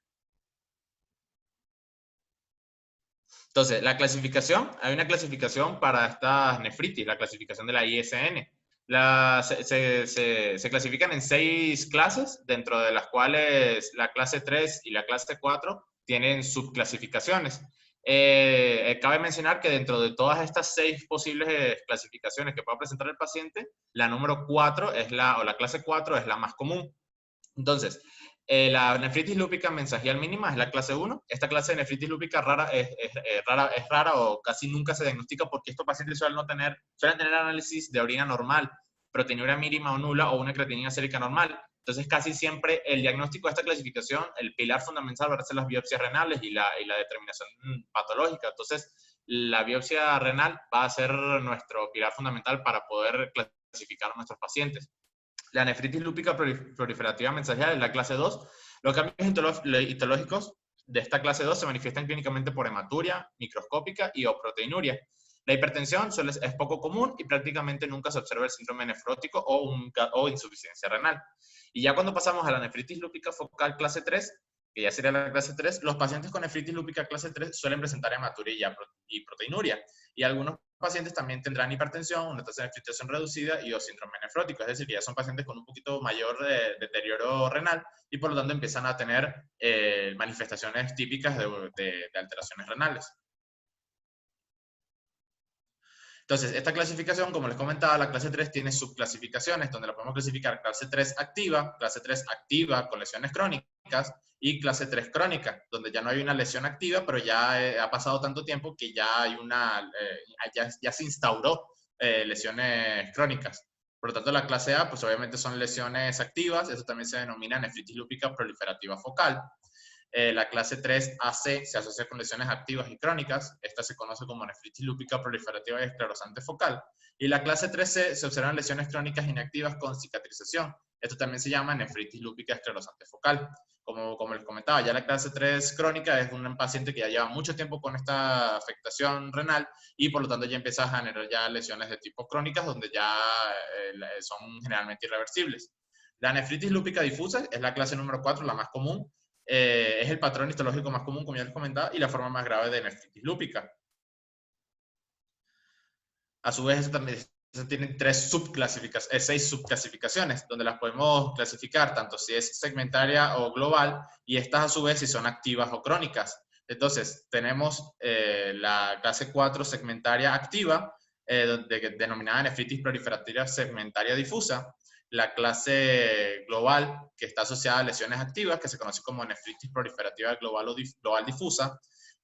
Entonces, la clasificación, hay una clasificación para estas nefritis, la clasificación de la ISN. Se clasifican en 6 clases, dentro de las cuales la clase 3 y la clase 4 tienen subclasificaciones. Cabe mencionar que dentro de todas estas 6 posibles clasificaciones que pueda presentar el paciente, la número 4 o la clase 4 es la más común. Entonces, la nefritis lúpica mensajial mínima es la clase 1. Esta clase de nefritis lúpica es rara o casi nunca se diagnostica porque estos pacientes suelen tener análisis de orina normal, proteinuria mínima o nula o una creatinina sérica normal. Entonces, casi siempre el diagnóstico de esta clasificación, el pilar fundamental va a ser las biopsias renales y la determinación patológica. Entonces, la biopsia renal va a ser nuestro pilar fundamental para poder clasificar a nuestros pacientes. La nefritis lúpica proliferativa mensajial es la clase 2. Los cambios histológicos de esta clase 2 se manifiestan clínicamente por hematuria microscópica y o proteinuria. La hipertensión es poco común y prácticamente nunca se observa el síndrome nefrótico o insuficiencia renal. Y ya cuando pasamos a la nefritis lúpica focal clase 3, que ya sería la clase 3, los pacientes con nefritis lúpica clase 3 suelen presentar hematuria y proteinuria. Y algunos pacientes también tendrán hipertensión, una tasa de filtración reducida y o síndrome nefrótico, es decir, que ya son pacientes con un poquito mayor de deterioro renal y por lo tanto empiezan a tener manifestaciones típicas de alteraciones renales. Entonces, esta clasificación, como les comentaba, la clase 3 tiene subclasificaciones, donde la podemos clasificar clase 3 activa con lesiones crónicas, y clase 3 crónica, donde ya no hay una lesión activa, pero ya ha pasado tanto tiempo que ya hay ya se instauró lesiones crónicas. Por lo tanto, la clase A, pues obviamente son lesiones activas, eso también se denomina nefritis lúpica proliferativa focal. La clase 3AC se asocia con lesiones activas y crónicas. Esta se conoce como nefritis lúpica proliferativa y esclerosante focal. Y la clase 3C se observan lesiones crónicas inactivas con cicatrización. Esto también se llama nefritis lúpica esclerosante focal. Como les comentaba, ya la clase 3 crónica es un paciente que ya lleva mucho tiempo con esta afectación renal y por lo tanto ya empieza a generar ya lesiones de tipo crónicas donde ya son generalmente irreversibles. La nefritis lúpica difusa es la clase número 4, la más común. Es el patrón histológico más común, como ya les comentaba, y la forma más grave de nefritis lúpica. A su vez, eso tiene 6 subclasificaciones, donde las podemos clasificar tanto si es segmentaria o global, y estas a su vez si son activas o crónicas. Entonces, tenemos la clase 4 segmentaria activa, denominada nefritis proliferativa segmentaria difusa, la clase global, que está asociada a lesiones activas, que se conoce como nefritis proliferativa global o global difusa,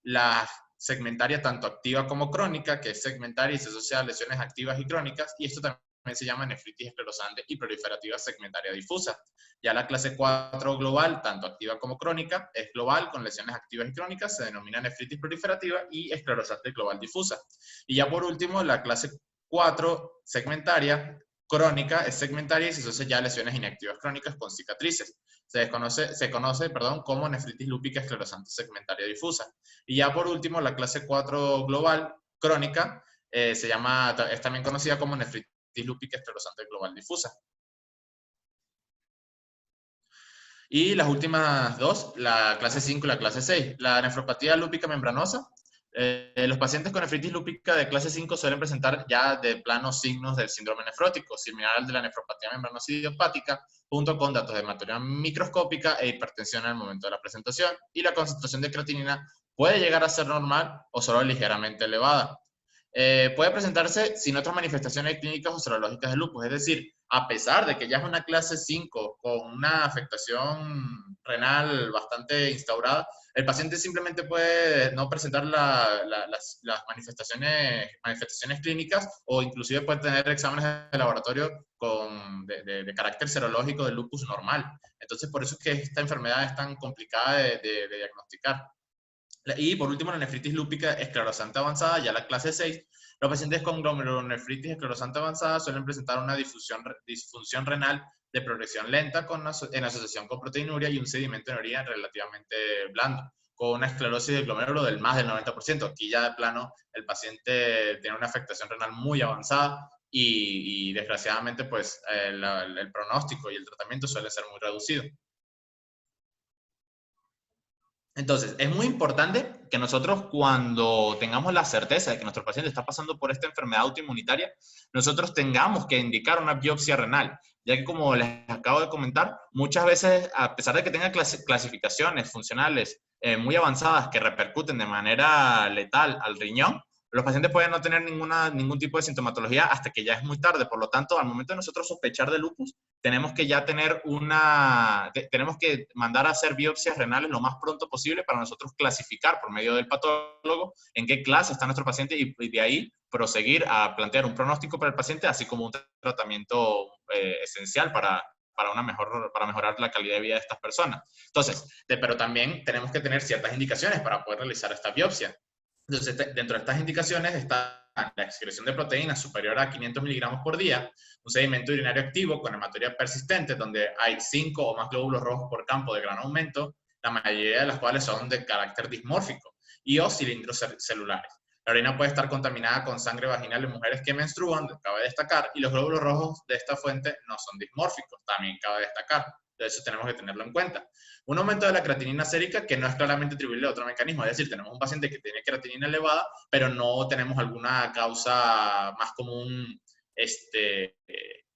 la segmentaria tanto activa como crónica, que es segmentaria y se asocia a lesiones activas y crónicas, y esto también se llama nefritis esclerosante y proliferativa segmentaria difusa. Ya la clase 4 global, tanto activa como crónica, es global con lesiones activas y crónicas, se denomina nefritis proliferativa y esclerosante global difusa. Y ya por último, la clase 4 segmentaria crónica es segmentaria y se asocia ya a lesiones inactivas crónicas con cicatrices. Se conoce como nefritis lúpica esclerosante segmentaria difusa. Y ya por último, la clase 4 global crónica es también conocida como nefritis lúpica esclerosante global difusa. Y las últimas dos, la clase 5 y la clase 6. La nefropatía lúpica membranosa. Los pacientes con nefritis lúpica de clase 5 suelen presentar ya de plano signos del síndrome nefrótico, similar al de la nefropatía membranosa idiopática, junto con datos de hematuria microscópica e hipertensión en el momento de la presentación, y la concentración de creatinina puede llegar a ser normal o solo ligeramente elevada. Puede presentarse sin otras manifestaciones clínicas o serológicas de lupus, es decir, a pesar de que ya es una clase 5 con una afectación renal bastante instaurada, el paciente simplemente puede no presentar las manifestaciones clínicas, o inclusive puede tener exámenes de laboratorio de carácter serológico de lupus normal. Entonces, por eso es que esta enfermedad es tan complicada de diagnosticar. Y por último, la nefritis lúpica esclerosante avanzada, ya la clase 6. Los pacientes con glomerulonefritis esclerosante avanzada suelen presentar una disfunción renal de progresión lenta en asociación con proteinuria y un sedimento en orina relativamente blando, con una esclerosis del glomérulo del más del 90%. Aquí ya de plano el paciente tiene una afectación renal muy avanzada y desgraciadamente pues el pronóstico y el tratamiento suele ser muy reducido. Entonces, es muy importante que nosotros, cuando tengamos la certeza de que nuestro paciente está pasando por esta enfermedad autoinmunitaria, nosotros tengamos que indicar una biopsia renal, ya que, como les acabo de comentar, muchas veces, a pesar de que tenga clasificaciones funcionales muy avanzadas que repercuten de manera letal al riñón, los pacientes pueden no tener ningún tipo de sintomatología hasta que ya es muy tarde. Por lo tanto, al momento de nosotros sospechar de lupus, tenemos que ya tenemos que mandar a hacer biopsias renales lo más pronto posible para nosotros clasificar por medio del patólogo en qué clase está nuestro paciente, y de ahí proseguir a plantear un pronóstico para el paciente, así como un tratamiento esencial para mejorar la calidad de vida de estas personas. Entonces, pero también tenemos que tener ciertas indicaciones para poder realizar esta biopsia. Entonces, dentro de estas indicaciones está la excreción de proteínas superior a 500 miligramos por día, un sedimento urinario activo con hematuria persistente, donde hay 5 o más glóbulos rojos por campo de gran aumento, la mayoría de las cuales son de carácter dismórfico, y o cilindros celulares. La orina puede estar contaminada con sangre vaginal en mujeres que menstruan, cabe destacar, y los glóbulos rojos de esta fuente no son dismórficos, también cabe destacar. Eso tenemos que tenerlo en cuenta. Un aumento de la creatinina sérica que no es claramente atribuible a otro mecanismo, es decir, tenemos un paciente que tiene creatinina elevada, pero no tenemos alguna causa más común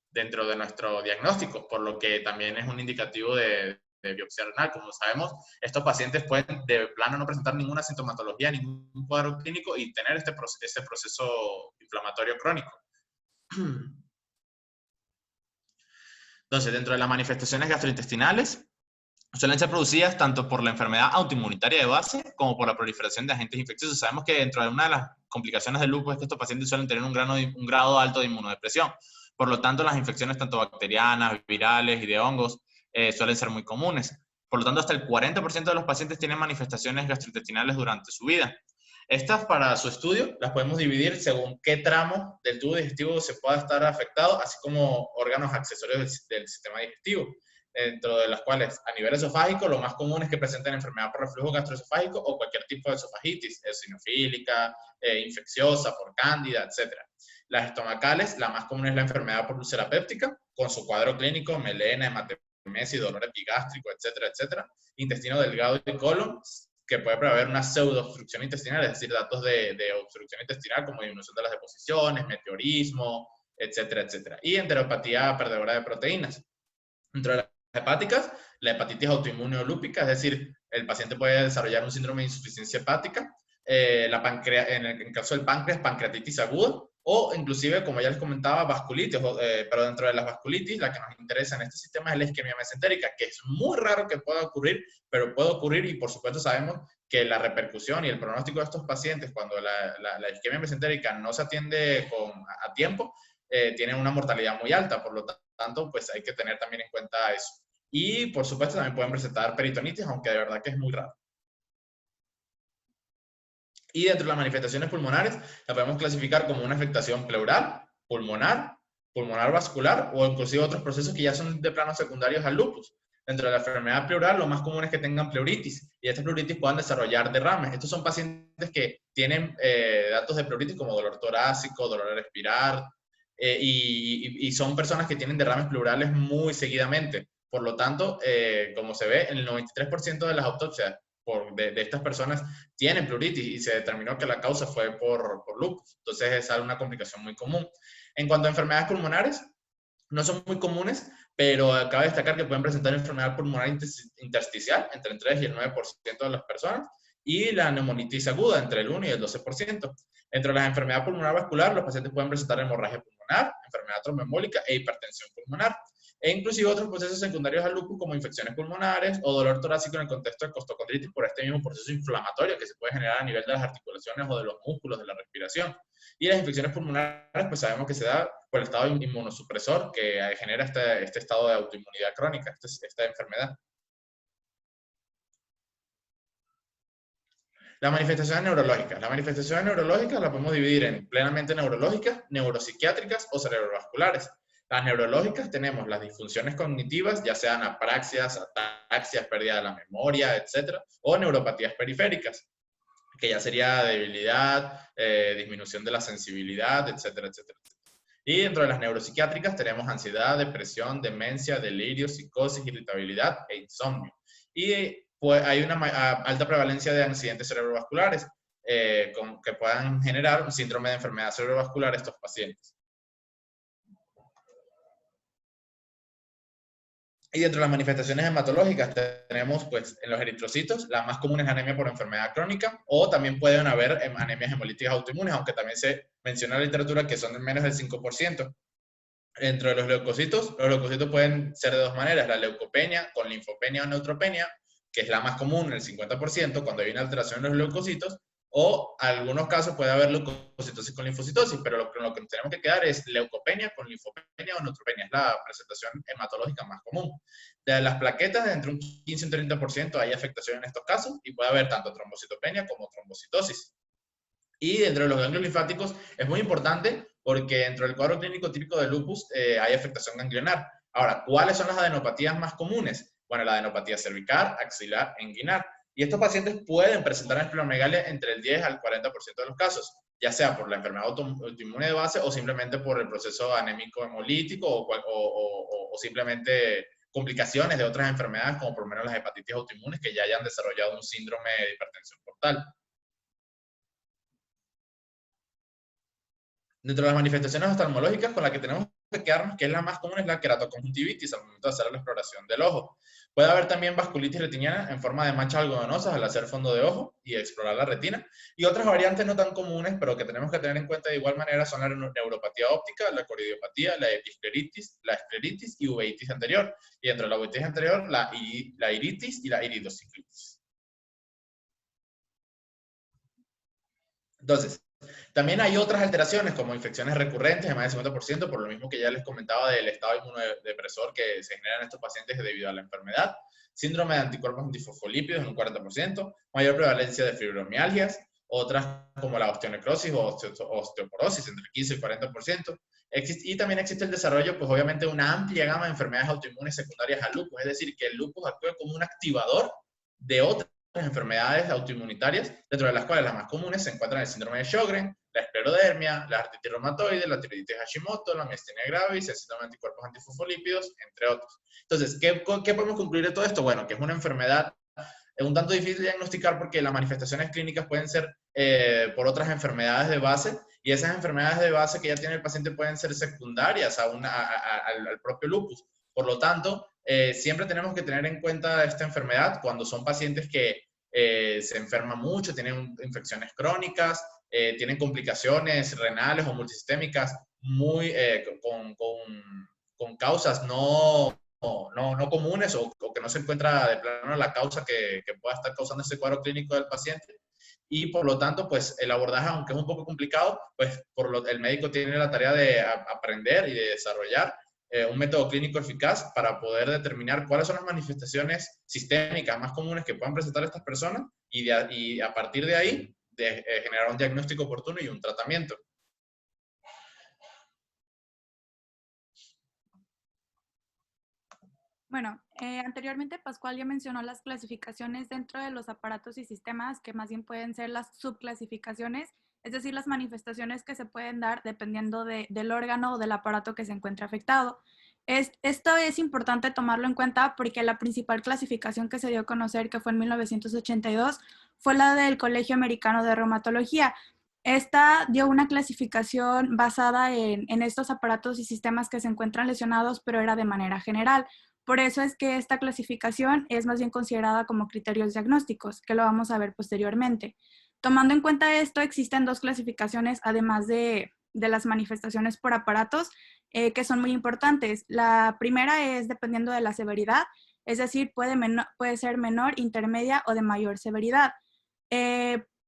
dentro de nuestro diagnóstico, por lo que también es un indicativo de biopsia renal. Como sabemos, estos pacientes pueden de plano no presentar ninguna sintomatología, ningún cuadro clínico, y tener este proceso inflamatorio crónico. Entonces, dentro de las manifestaciones gastrointestinales, suelen ser producidas tanto por la enfermedad autoinmunitaria de base como por la proliferación de agentes infecciosos. Sabemos que dentro de una de las complicaciones del lupus es que estos pacientes suelen tener un grado alto de inmunodepresión. Por lo tanto, las infecciones tanto bacterianas, virales y de hongos suelen ser muy comunes. Por lo tanto, hasta el 40% de los pacientes tienen manifestaciones gastrointestinales durante su vida. Estas, para su estudio, las podemos dividir según qué tramo del tubo digestivo se pueda estar afectado, así como órganos accesorios del sistema digestivo, dentro de las cuales, a nivel esofágico, lo más común es que presenten enfermedad por reflujo gastroesofágico o cualquier tipo de esofagitis, eosinofílica, infecciosa, por cándida, etc. Las estomacales, la más común es la enfermedad por úlcera péptica, con su cuadro clínico, melena, hematemesis, dolor epigástrico, etcétera, etcétera. Intestino delgado y colon, que puede prever una pseudoobstrucción intestinal, es decir, datos de obstrucción intestinal como disminución de las deposiciones, meteorismo, etcétera, etcétera. Y enteropatía perdedora de proteínas. Dentro de las hepáticas, la hepatitis autoinmune o lúpica, es decir, el paciente puede desarrollar un síndrome de insuficiencia hepática, en el caso del páncreas, pancreatitis aguda, o inclusive, como ya les comentaba, vasculitis, pero dentro de las vasculitis, la que nos interesa en este sistema es la isquemia mesentérica, que es muy raro que pueda ocurrir, pero puede ocurrir, y por supuesto sabemos que la repercusión y el pronóstico de estos pacientes cuando la isquemia mesentérica no se atiende a tiempo, tienen una mortalidad muy alta, por lo tanto, pues hay que tener también en cuenta eso. Y por supuesto también pueden presentar peritonitis, aunque de verdad que es muy raro. Y dentro de las manifestaciones pulmonares, la podemos clasificar como una afectación pleural, pulmonar, pulmonar vascular o inclusive otros procesos que ya son de planos secundarios al lupus. Dentro de la enfermedad pleural, lo más común es que tengan pleuritis y estas pleuritis puedan desarrollar derrames. Estos son pacientes que tienen datos de pleuritis como dolor torácico, dolor al respirar, y son personas que tienen derrames pleurales muy seguidamente. Por lo tanto, como se ve, en el 93% de las autopsias de estas personas tienen pleuritis y se determinó que la causa fue por lupus. Entonces es una complicación muy común. En cuanto a enfermedades pulmonares, no son muy comunes, pero cabe destacar que pueden presentar enfermedad pulmonar intersticial entre el 3 y el 9% de las personas y la neumonitis aguda entre el 1 y el 12%. Entre las enfermedades pulmonar vascular, los pacientes pueden presentar hemorragia pulmonar, enfermedad tromboembólica e hipertensión pulmonar, e inclusive otros procesos secundarios al lupus como infecciones pulmonares o dolor torácico en el contexto de costocondritis por este mismo proceso inflamatorio que se puede generar a nivel de las articulaciones o de los músculos de la respiración. Y las infecciones pulmonares, pues sabemos que se da por el estado inmunosupresor que genera este estado de autoinmunidad crónica, esta enfermedad. Las manifestaciones neurológicas. Las manifestaciones neurológicas las podemos dividir en plenamente neurológicas, neuropsiquiátricas o cerebrovasculares. Las neurológicas tenemos las disfunciones cognitivas, ya sean apraxias, ataxias, pérdida de la memoria, etc. O neuropatías periféricas, que ya sería debilidad, disminución de la sensibilidad, etcétera, etcétera. Y dentro de las neuropsiquiátricas tenemos ansiedad, depresión, demencia, delirio, psicosis, irritabilidad e insomnio. Y pues, hay una alta prevalencia de accidentes cerebrovasculares que puedan generar un síndrome de enfermedad cerebrovascular a estos pacientes. Y dentro de las manifestaciones hematológicas tenemos, pues, en los eritrocitos, la más común es anemia por enfermedad crónica, o también pueden haber anemias hemolíticas autoinmunes, aunque también se menciona en la literatura que son de menos del 5%. Dentro de los leucocitos pueden ser de dos maneras, la leucopenia con linfopenia o neutropenia, que es la más común, el 50%, cuando hay una alteración en los leucocitos, o en algunos casos puede haber leucocitosis con linfocitosis, pero lo que nos tenemos que quedar es leucopenia con linfopenia o neutropenia, es la presentación hematológica más común. De las plaquetas, de entre un 15 y un 30% hay afectación en estos casos, y puede haber tanto trombocitopenia como trombocitosis. Y dentro de los ganglios linfáticos es muy importante porque dentro del cuadro clínico típico de lupus hay afectación ganglionar. Ahora, ¿cuáles son las adenopatías más comunes? Bueno, la adenopatía cervical, axilar, inguinal. Y estos pacientes pueden presentar esplenomegalia entre el 10 al 40% de los casos, ya sea por la enfermedad autoinmune de base o simplemente por el proceso anémico hemolítico o simplemente complicaciones de otras enfermedades, como por lo menos las hepatitis autoinmunes que ya hayan desarrollado un síndrome de hipertensión portal. Dentro de las manifestaciones oftalmológicas con las que tenemos que quedarnos, que es la más común, es la queratoconjuntivitis al momento de hacer la exploración del ojo. Puede haber también vasculitis retiniana en forma de manchas algodonosas al hacer fondo de ojo y explorar la retina. Y otras variantes no tan comunes, pero que tenemos que tener en cuenta de igual manera, son la neuropatía óptica, la coridiopatía, la escleritis y uveitis anterior. Y dentro de la uveitis anterior, la iritis y la iridociclitis. Entonces, también hay otras alteraciones como infecciones recurrentes de más del 50%, por lo mismo que ya les comentaba del estado inmunodepresor que se genera en estos pacientes debido a la enfermedad, síndrome de anticuerpos antifosfolípidos en un 40%, mayor prevalencia de fibromialgias, otras como la osteonecrosis o osteoporosis entre el 15 y el 40%, y también existe el desarrollo, pues obviamente, de una amplia gama de enfermedades autoinmunes secundarias al lupus, es decir, que el lupus actúa como un activador de otras enfermedades autoinmunitarias, dentro de las cuales las más comunes se encuentran el síndrome de Sjögren, la esclerodermia, la artritis reumatoide, la tiroiditis Hashimoto, la miastenia gravis, el síndrome de anticuerpos antifosfolípidos, entre otros. Entonces, ¿qué podemos concluir de todo esto? Bueno, que es una enfermedad es un tanto difícil diagnosticar porque las manifestaciones clínicas pueden ser por otras enfermedades de base, y esas enfermedades de base que ya tiene el paciente pueden ser secundarias al propio lupus. Por lo tanto, siempre tenemos que tener en cuenta esta enfermedad cuando son pacientes que se enferman mucho, tienen infecciones crónicas, tienen complicaciones renales o multisistémicas con causas no comunes, o que no se encuentra de plano la causa que pueda estar causando ese cuadro clínico del paciente. Y por lo tanto, pues el abordaje, aunque es un poco complicado, pues el médico tiene la tarea de aprender y de desarrollar un método clínico eficaz para poder determinar cuáles son las manifestaciones sistémicas más comunes que puedan presentar estas personas, y a partir de ahí generar un diagnóstico oportuno y un tratamiento. Bueno, anteriormente Pascual ya mencionó las clasificaciones dentro de los aparatos y sistemas, que más bien pueden ser las subclasificaciones, es decir, las manifestaciones que se pueden dar dependiendo del órgano o del aparato que se encuentre afectado. Esto es importante tomarlo en cuenta porque la principal clasificación que se dio a conocer, que fue en 1982, fue la del Colegio Americano de Reumatología. Esta dio una clasificación basada en estos aparatos y sistemas que se encuentran lesionados, pero era de manera general. Por eso es que esta clasificación es más bien considerada como criterios diagnósticos, que lo vamos a ver posteriormente. Tomando en cuenta esto, existen dos clasificaciones, además de las manifestaciones por aparatos, que son muy importantes. La primera es dependiendo de la severidad, es decir, puede ser menor, intermedia o de mayor severidad.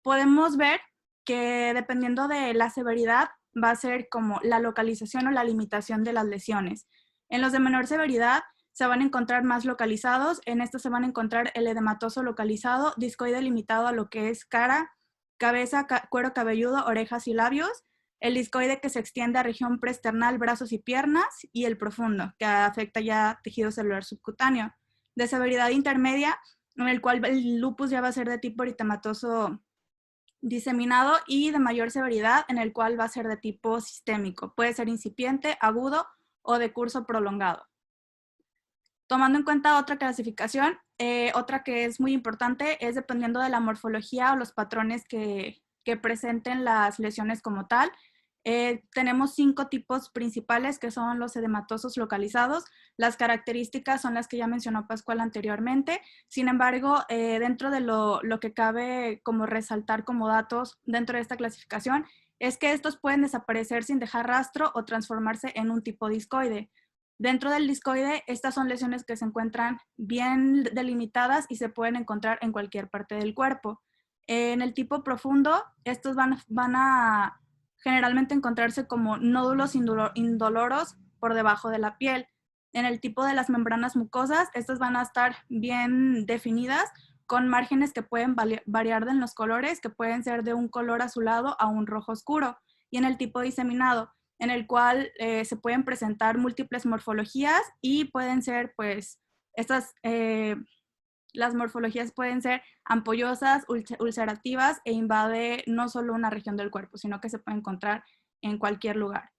Podemos ver que dependiendo de la severidad va a ser como la localización o la limitación de las lesiones. En los de menor severidad se van a encontrar más localizados. En estos se van a encontrar el edematoso localizado, discoide limitado a lo que es cara, cabeza, cuero cabelludo, orejas y labios, el discoide que se extiende a región preesternal, brazos y piernas, y el profundo, que afecta ya tejido celular subcutáneo. De severidad intermedia, en el cual el lupus ya va a ser de tipo eritematoso diseminado, y de mayor severidad, en el cual va a ser de tipo sistémico. Puede ser incipiente, agudo o de curso prolongado. Tomando en cuenta otra clasificación, otra que es muy importante, es dependiendo de la morfología o los patrones que presenten las lesiones como tal. Tenemos 5 tipos principales, que son los edematosos localizados. Las características son las que ya mencionó Pascual anteriormente. Sin embargo, dentro de lo que cabe como resaltar como datos dentro de esta clasificación, es que estos pueden desaparecer sin dejar rastro o transformarse en un tipo discoide. Dentro del discoide, estas son lesiones que se encuentran bien delimitadas y se pueden encontrar en cualquier parte del cuerpo. En el tipo profundo, estos van a generalmente encontrarse como nódulos indoloros por debajo de la piel. En el tipo de las membranas mucosas, estas van a estar bien definidas, con márgenes que pueden variar en los colores, que pueden ser de un color azulado a un rojo oscuro. Y en el tipo diseminado, en el cual se pueden presentar múltiples morfologías, y pueden ser, pues, las morfologías pueden ser ampollosas, ulcerativas, e invade no solo una región del cuerpo, sino que se puede encontrar en cualquier lugar.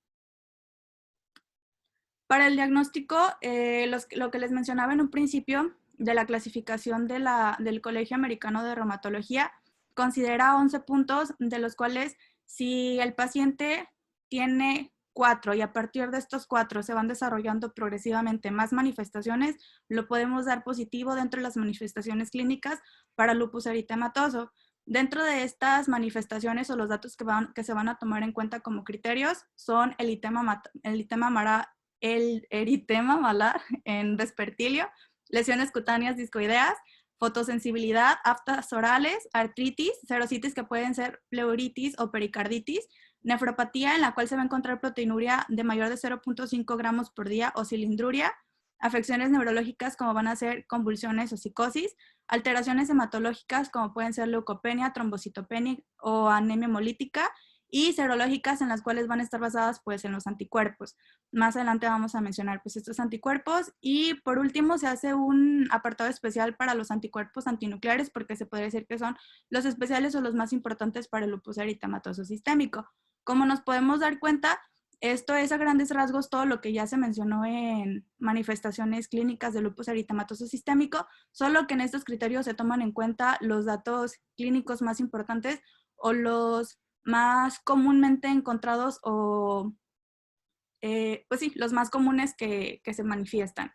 Para el diagnóstico, lo que les mencionaba en un principio de la clasificación del Colegio Americano de Reumatología, considera 11 puntos, de los cuales si el paciente tiene 4 y a partir de estos 4 se van desarrollando progresivamente más manifestaciones, lo podemos dar positivo dentro de las manifestaciones clínicas para lupus eritematoso. Dentro de estas manifestaciones, o los datos que se van a tomar en cuenta como criterios, son el eritema malar en vespertilio, lesiones cutáneas discoideas, fotosensibilidad, aftas orales, artritis, serositis que pueden ser pleuritis o pericarditis, nefropatía en la cual se va a encontrar proteinuria de mayor de 0.5 gramos por día o cilindruria, afecciones neurológicas como van a ser convulsiones o psicosis, alteraciones hematológicas como pueden ser leucopenia, trombocitopenia o anemia hemolítica, y serológicas en las cuales van a estar basadas pues en los anticuerpos. Más adelante vamos a mencionar pues estos anticuerpos, y por último se hace un apartado especial para los anticuerpos antinucleares, porque se podría decir que son los especiales o los más importantes para el lupus eritematoso sistémico. Como nos podemos dar cuenta, Esto es a grandes rasgos todo lo que ya se mencionó en manifestaciones clínicas de lupus eritematoso sistémico, solo que en estos criterios se toman en cuenta los datos clínicos más importantes o los más comúnmente encontrados o, pues sí, los más comunes que se manifiestan.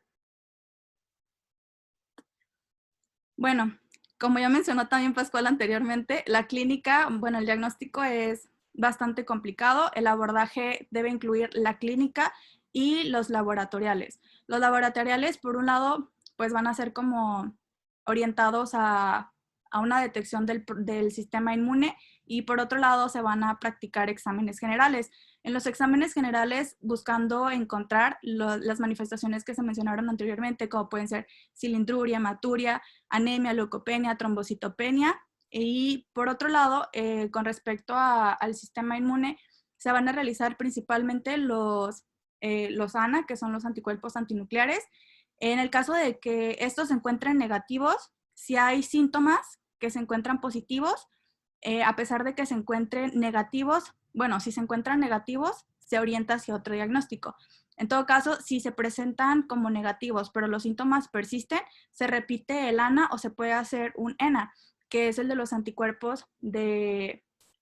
Bueno, como ya mencionó también Pascual anteriormente, la clínica, bueno, el diagnóstico es bastante complicado. El abordaje debe incluir la clínica y los laboratoriales. Los laboratoriales, por un lado, pues van a ser como orientados a una detección del sistema inmune y por otro lado se van a practicar exámenes generales. En los exámenes generales, buscando encontrar las manifestaciones que se mencionaron anteriormente, como pueden ser cilindruria, hematuria, anemia, leucopenia, trombocitopenia. Y por otro lado, con respecto al sistema inmune, se van a realizar principalmente los ANA, que son los anticuerpos antinucleares. En el caso de que estos se encuentren negativos, si hay síntomas que se encuentran positivos, a pesar de que se encuentren negativos, bueno, si se encuentran negativos, se orienta hacia otro diagnóstico. En todo caso, si se presentan como negativos, pero los síntomas persisten, se repite el ANA o se puede hacer un ENA, que es el de los anticuerpos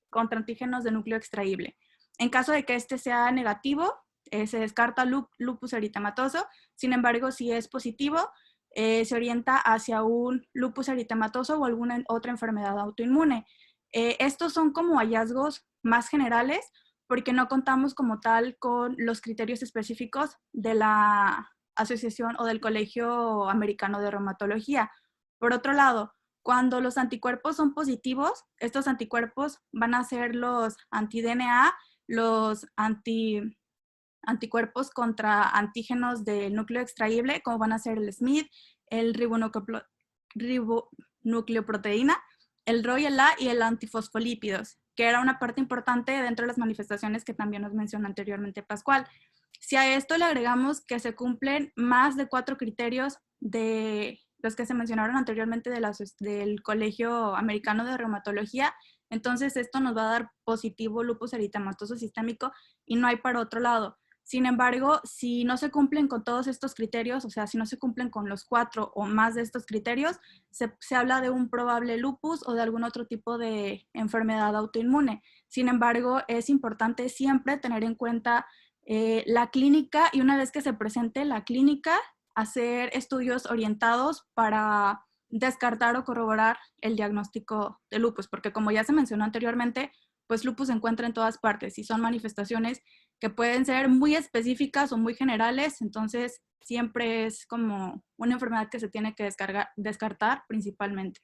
contra antígenos de núcleo extraíble. En caso de que este sea negativo, se descarta lupus eritematoso. Sin embargo, si es positivo, se orienta hacia un lupus eritematoso o alguna otra enfermedad autoinmune. Estos son como hallazgos más generales porque no contamos como tal con los criterios específicos de la asociación o del Colegio Americano de Reumatología. Por otro lado, cuando los anticuerpos son positivos, estos anticuerpos van a ser los anti-DNA, los anticuerpos contra antígenos del núcleo extraíble, como van a ser el SMID, el ribonucleoproteína, el ROY, el A y el antifosfolípidos, que era una parte importante dentro de las manifestaciones que también nos mencionó anteriormente Pascual. Si a esto le agregamos que se cumplen más de 4 criterios de los que se mencionaron anteriormente del Colegio Americano de Reumatología, entonces esto nos va a dar positivo lupus eritematoso sistémico y no hay para otro lado. Sin embargo, si no se cumplen con todos estos criterios, o sea, si no se cumplen con los 4 o más de estos criterios, se habla de un probable lupus o de algún otro tipo de enfermedad autoinmune. Sin embargo, es importante siempre tener en cuenta la clínica y una vez que se presente la clínica, hacer estudios orientados para descartar o corroborar el diagnóstico de lupus, porque como ya se mencionó anteriormente, pues lupus se encuentra en todas partes y son manifestaciones que pueden ser muy específicas o muy generales, entonces siempre es como una enfermedad que se tiene que descartar principalmente.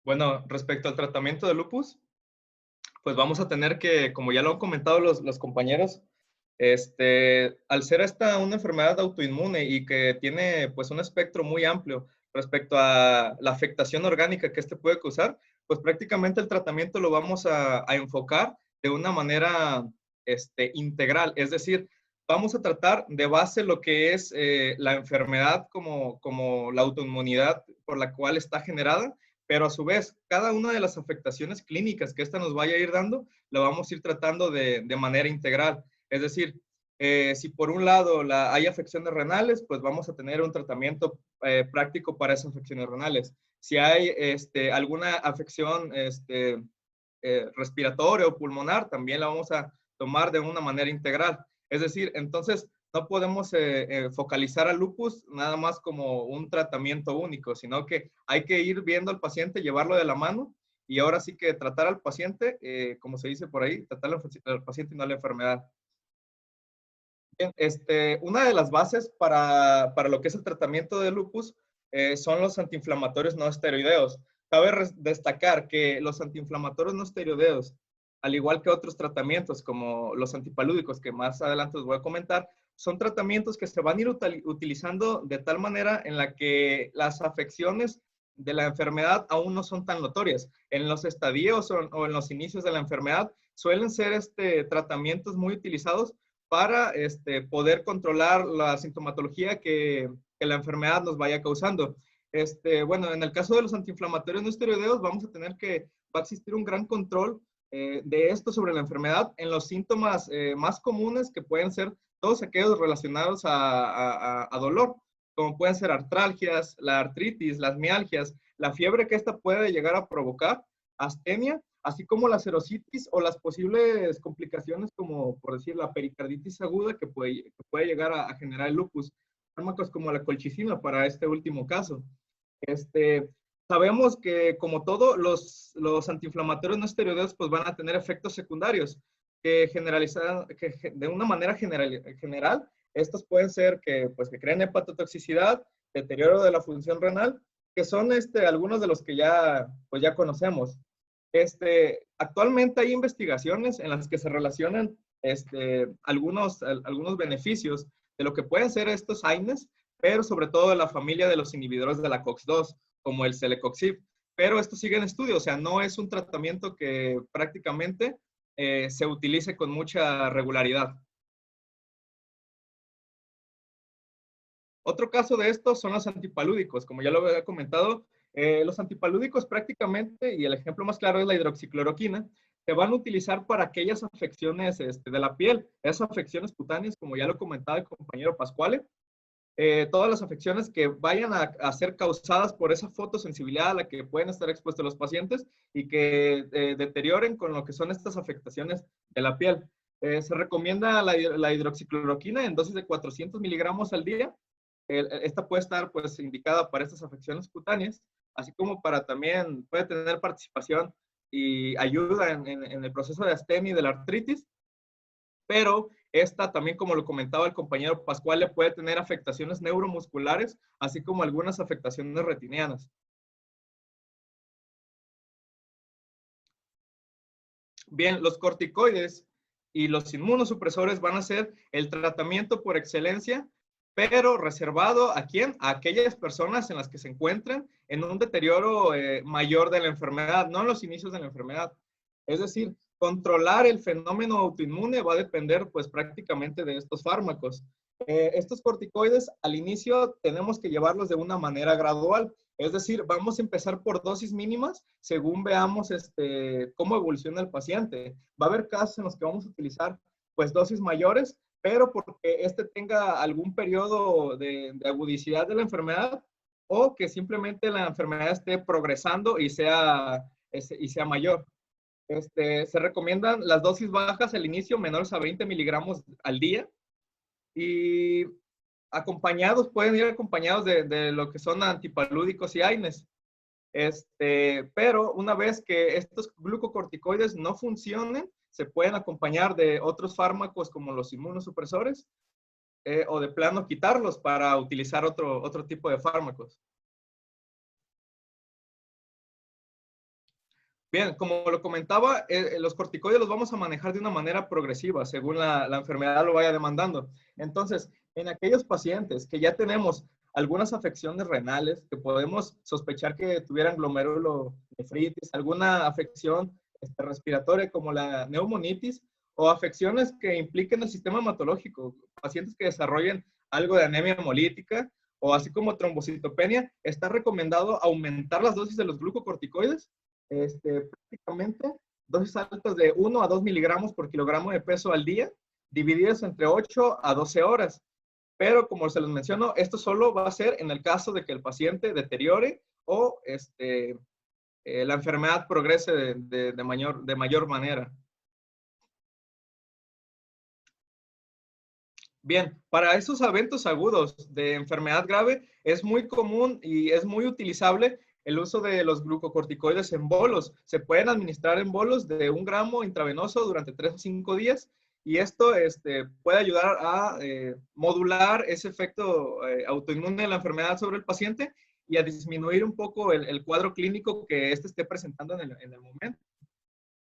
Bueno, respecto al tratamiento de lupus, pues vamos a tener que, como ya lo han comentado los compañeros, al ser esta una enfermedad autoinmune y que tiene pues un espectro muy amplio respecto a la afectación orgánica que puede causar, pues prácticamente el tratamiento lo vamos a enfocar de una manera integral, es decir, vamos a tratar de base lo que es la enfermedad como la autoinmunidad por la cual está generada, pero a su vez, cada una de las afectaciones clínicas que esta nos vaya a ir dando, la vamos a ir tratando de manera integral. Es decir, si por un lado hay afecciones renales, pues vamos a tener un tratamiento práctico para esas afecciones renales. Si hay alguna afección respiratoria o pulmonar, también la vamos a tomar de una manera integral. Es decir, entonces no podemos focalizar al lupus nada más como un tratamiento único, sino que hay que ir viendo al paciente, llevarlo de la mano y ahora sí que tratar al paciente, como se dice por ahí, tratar al paciente y no a la enfermedad. Bien, una de las bases para lo que es el tratamiento de lupus son los antiinflamatorios no esteroideos. Cabe destacar que los antiinflamatorios no esteroideos, al igual que otros tratamientos como los antipalúdicos, que más adelante os voy a comentar, son tratamientos que se van a ir utilizando de tal manera en la que las afecciones de la enfermedad aún no son tan notorias. En los estadios o en los inicios de la enfermedad suelen ser tratamientos muy utilizados para poder controlar la sintomatología que la enfermedad nos vaya causando. Bueno, en el caso de los antiinflamatorios no esteroideos vamos a tener que va a existir un gran control de esto sobre la enfermedad en los síntomas más comunes, que pueden ser todos aquellos relacionados a dolor, como pueden ser artralgias, la artritis, las mialgias, la fiebre que esta puede llegar a provocar, astenia, así como la serositis o las posibles complicaciones como, por decir, la pericarditis aguda que puede llegar a generar el lupus. Fármacos como la colchicina para este último caso. Sabemos que, como todo, los antiinflamatorios no esteroideos pues van a tener efectos secundarios que de una manera general, estos pueden ser que creen hepatotoxicidad, deterioro de la función renal, que son algunos de los que ya conocemos. Actualmente hay investigaciones en las que se relacionan algunos beneficios de lo que pueden ser estos AINES, pero sobre todo de la familia de los inhibidores de la COX-2, como el celecoxib. Pero esto sigue en estudio, o sea, no es un tratamiento que prácticamente se utilice con mucha regularidad. Otro caso de esto son los antipalúdicos. Como ya lo había comentado, los antipalúdicos prácticamente, y el ejemplo más claro es la hidroxicloroquina, se van a utilizar para aquellas afecciones de la piel, esas afecciones cutáneas, como ya lo comentaba el compañero Pascuale, todas las afecciones que vayan a ser causadas por esa fotosensibilidad a la que pueden estar expuestos los pacientes y que deterioren con lo que son estas afectaciones de la piel. Se recomienda la hidroxicloroquina en dosis de 400 miligramos al día. Esta puede estar indicada para estas afecciones cutáneas, así como para también puede tener participación y ayuda en el proceso de astenia y de la artritis, pero esta también, como lo comentaba el compañero Pascual, puede tener afectaciones neuromusculares, así como algunas afectaciones retinianas. Bien, los corticoides y los inmunosupresores van a ser el tratamiento por excelencia, pero reservado ¿a quién? A aquellas personas en las que se encuentren en un deterioro mayor de la enfermedad, no en los inicios de la enfermedad. Es decir, controlar el fenómeno autoinmune va a depender prácticamente de estos fármacos. Estos corticoides al inicio tenemos que llevarlos de una manera gradual. Es decir, vamos a empezar por dosis mínimas según veamos cómo evoluciona el paciente. Va a haber casos en los que vamos a utilizar dosis mayores, pero porque tenga algún periodo de agudicidad de la enfermedad o que simplemente la enfermedad esté progresando y sea mayor. Se recomiendan las dosis bajas al inicio, menores a 20 miligramos al día, y pueden ir acompañados de lo que son antipalúdicos y AINES. Pero una vez que estos glucocorticoides no funcionen, se pueden acompañar de otros fármacos como los inmunosupresores o de plano quitarlos para utilizar otro tipo de fármacos. Bien, como lo comentaba, los corticoides los vamos a manejar de una manera progresiva según la enfermedad lo vaya demandando. Entonces, en aquellos pacientes que ya tenemos algunas afecciones renales, que podemos sospechar que tuvieran glomerulonefritis, alguna afección respiratoria como la neumonitis, o afecciones que impliquen el sistema hematológico, pacientes que desarrollen algo de anemia hemolítica, o así como trombocitopenia, está recomendado aumentar las dosis de los glucocorticoides, prácticamente dosis altas de 1 a 2 miligramos por kilogramo de peso al día, divididas entre 8 a 12 horas. Pero como se los menciono, esto solo va a ser en el caso de que el paciente deteriore o la enfermedad progrese de mayor manera. Bien, para esos eventos agudos de enfermedad grave es muy común y es muy utilizable el uso de los glucocorticoides en bolos. Se pueden administrar en bolos de 1 gramo intravenoso durante 3 o 5 días y esto puede ayudar a modular ese efecto autoinmune de la enfermedad sobre el paciente y a disminuir un poco el cuadro clínico que esté presentando en el momento.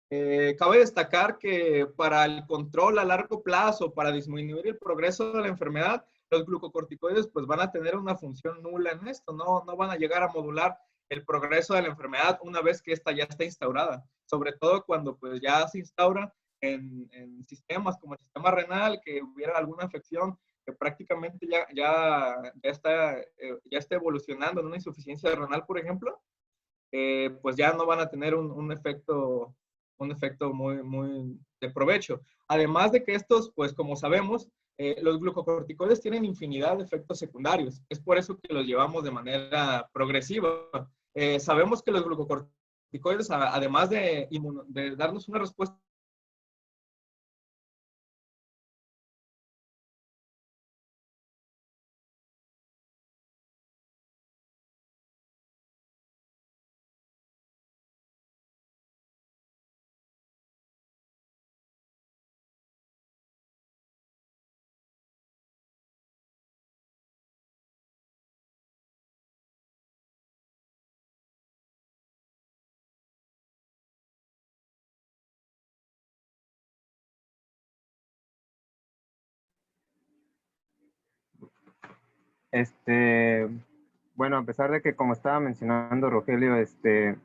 Cabe destacar que para el control a largo plazo, para disminuir el progreso de la enfermedad, los glucocorticoides pues van a tener una función nula en esto, no van a llegar a modular el progreso de la enfermedad una vez que esta ya está instaurada, sobre todo cuando pues ya se instaura en sistemas como el sistema renal, que hubiera alguna afección que prácticamente ya está evolucionando en una insuficiencia renal, por ejemplo, pues ya no van a tener un efecto muy de provecho. Además de que estos, pues como sabemos, los glucocorticoides tienen infinidad de efectos secundarios. Es por eso que los llevamos de manera progresiva. Sabemos que los glucocorticoides, además de darnos una respuesta Bueno, a pesar de que, como estaba mencionando Rogelio, uno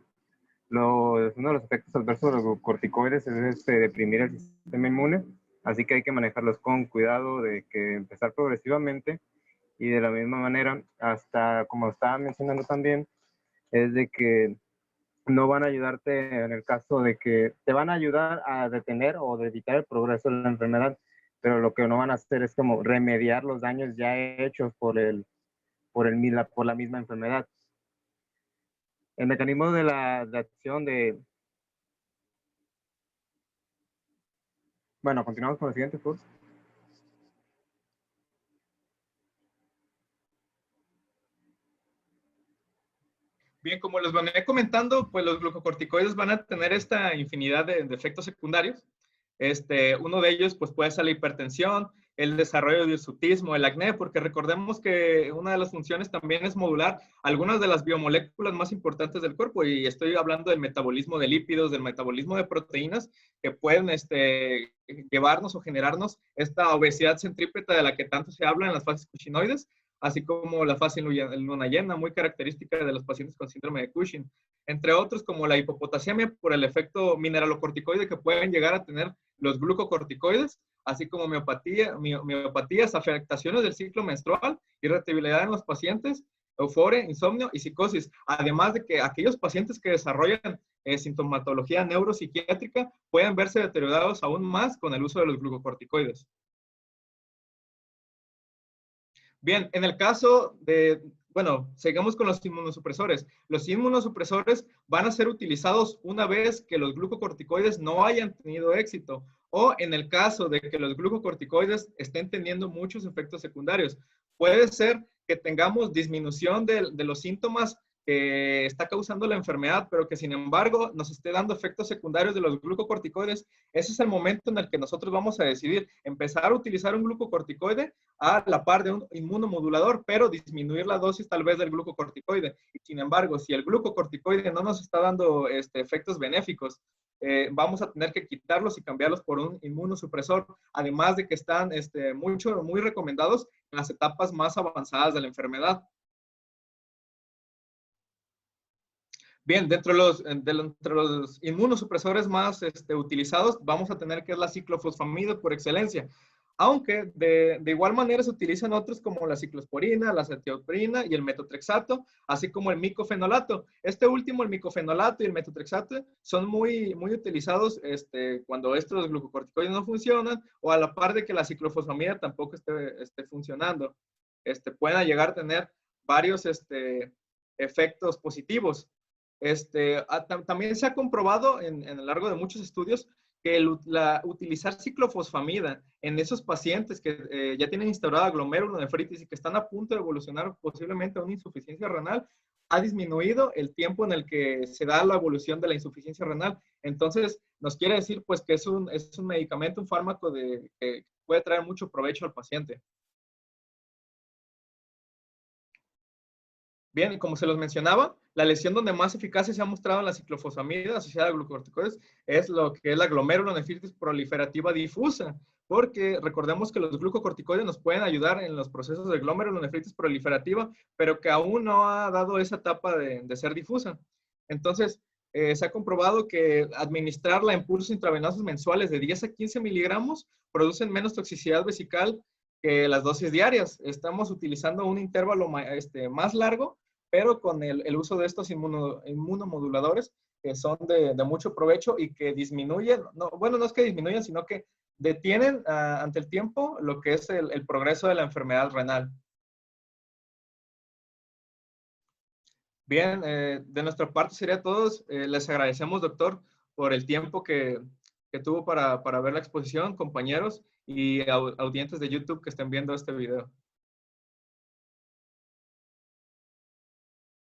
de los efectos adversos de los glucocorticoides es deprimir el sistema inmune, así que hay que manejarlos con cuidado, de que empezar progresivamente y de la misma manera, hasta como estaba mencionando también, es de que no van a ayudarte en el caso de que te van a ayudar a detener o de evitar el progreso de la enfermedad, pero lo que no van a hacer es como remediar los daños ya hechos por la misma enfermedad. El mecanismo de acción bueno, continuamos con el siguiente, por favor. Bien, como les venía comentando, pues los glucocorticoides van a tener esta infinidad de efectos secundarios. Uno de ellos pues puede ser la hipertensión, el desarrollo de hirsutismo, el acné, porque recordemos que una de las funciones también es modular algunas de las biomoléculas más importantes del cuerpo, y estoy hablando del metabolismo de lípidos, del metabolismo de proteínas, que pueden llevarnos o generarnos esta obesidad centrípeta de la que tanto se habla en las fases cushinoides, así como la fase en luna llena, muy característica de los pacientes con síndrome de Cushing, entre otros como la hipopotasiemia por el efecto mineralocorticoide que pueden llegar a tener los glucocorticoides, así como miopatías, afectaciones del ciclo menstrual, irritabilidad en los pacientes, euforia, insomnio y psicosis. Además de que aquellos pacientes que desarrollan sintomatología neuropsiquiátrica pueden verse deteriorados aún más con el uso de los glucocorticoides. Bien, en el caso bueno, sigamos con los inmunosupresores. Los inmunosupresores van a ser utilizados una vez que los glucocorticoides no hayan tenido éxito, o en el caso de que los glucocorticoides estén teniendo muchos efectos secundarios. Puede ser que tengamos disminución de los síntomas que está causando la enfermedad, pero que sin embargo nos esté dando efectos secundarios de los glucocorticoides. Ese es el momento en el que nosotros vamos a decidir empezar a utilizar un glucocorticoide a la par de un inmunomodulador, pero disminuir la dosis tal vez del glucocorticoide. Y sin embargo, si el glucocorticoide no nos está dando efectos benéficos, vamos a tener que quitarlos y cambiarlos por un inmunosupresor, además de que están muy recomendados en las etapas más avanzadas de la enfermedad. Bien, entre los inmunosupresores más utilizados, vamos a tener que es la ciclofosfamida por excelencia. Aunque de igual manera se utilizan otros como la ciclosporina, la cetioprina y el metotrexato, así como el micofenolato. Este último, el micofenolato y el metotrexato, son muy utilizados cuando estos glucocorticoides no funcionan, o a la par de que la ciclofosfamida tampoco esté funcionando. Pueden llegar a tener varios efectos positivos. También se ha comprobado en el largo de muchos estudios que utilizar ciclofosfamida en esos pacientes que ya tienen instaurada glomerulonefritis y que están a punto de evolucionar posiblemente a una insuficiencia renal, ha disminuido el tiempo en el que se da la evolución de la insuficiencia renal. Entonces, nos quiere decir pues que es un medicamento, un fármaco que puede traer mucho provecho al paciente. Bien, como se los mencionaba, la lesión donde más eficacia se ha mostrado en la ciclofosfamida asociada a glucocorticoides es lo que es la glomerulonefritis proliferativa difusa, porque recordemos que los glucocorticoides nos pueden ayudar en los procesos de glomerulonefritis proliferativa, pero que aún no ha dado esa etapa de ser difusa. Entonces, se ha comprobado que administrarla en pulsos intravenosos mensuales de 10 a 15 miligramos producen menos toxicidad vesical que las dosis diarias. Estamos utilizando un intervalo más largo, pero con el uso de estos inmunomoduladores que son de mucho provecho y que disminuyen, bueno, no es que disminuyan, sino que detienen ante el tiempo lo que es el progreso de la enfermedad renal. Bien, de nuestra parte sería todo. Les agradecemos, doctor, por el tiempo que tuvo para ver la exposición, compañeros y audientes de YouTube que estén viendo este video.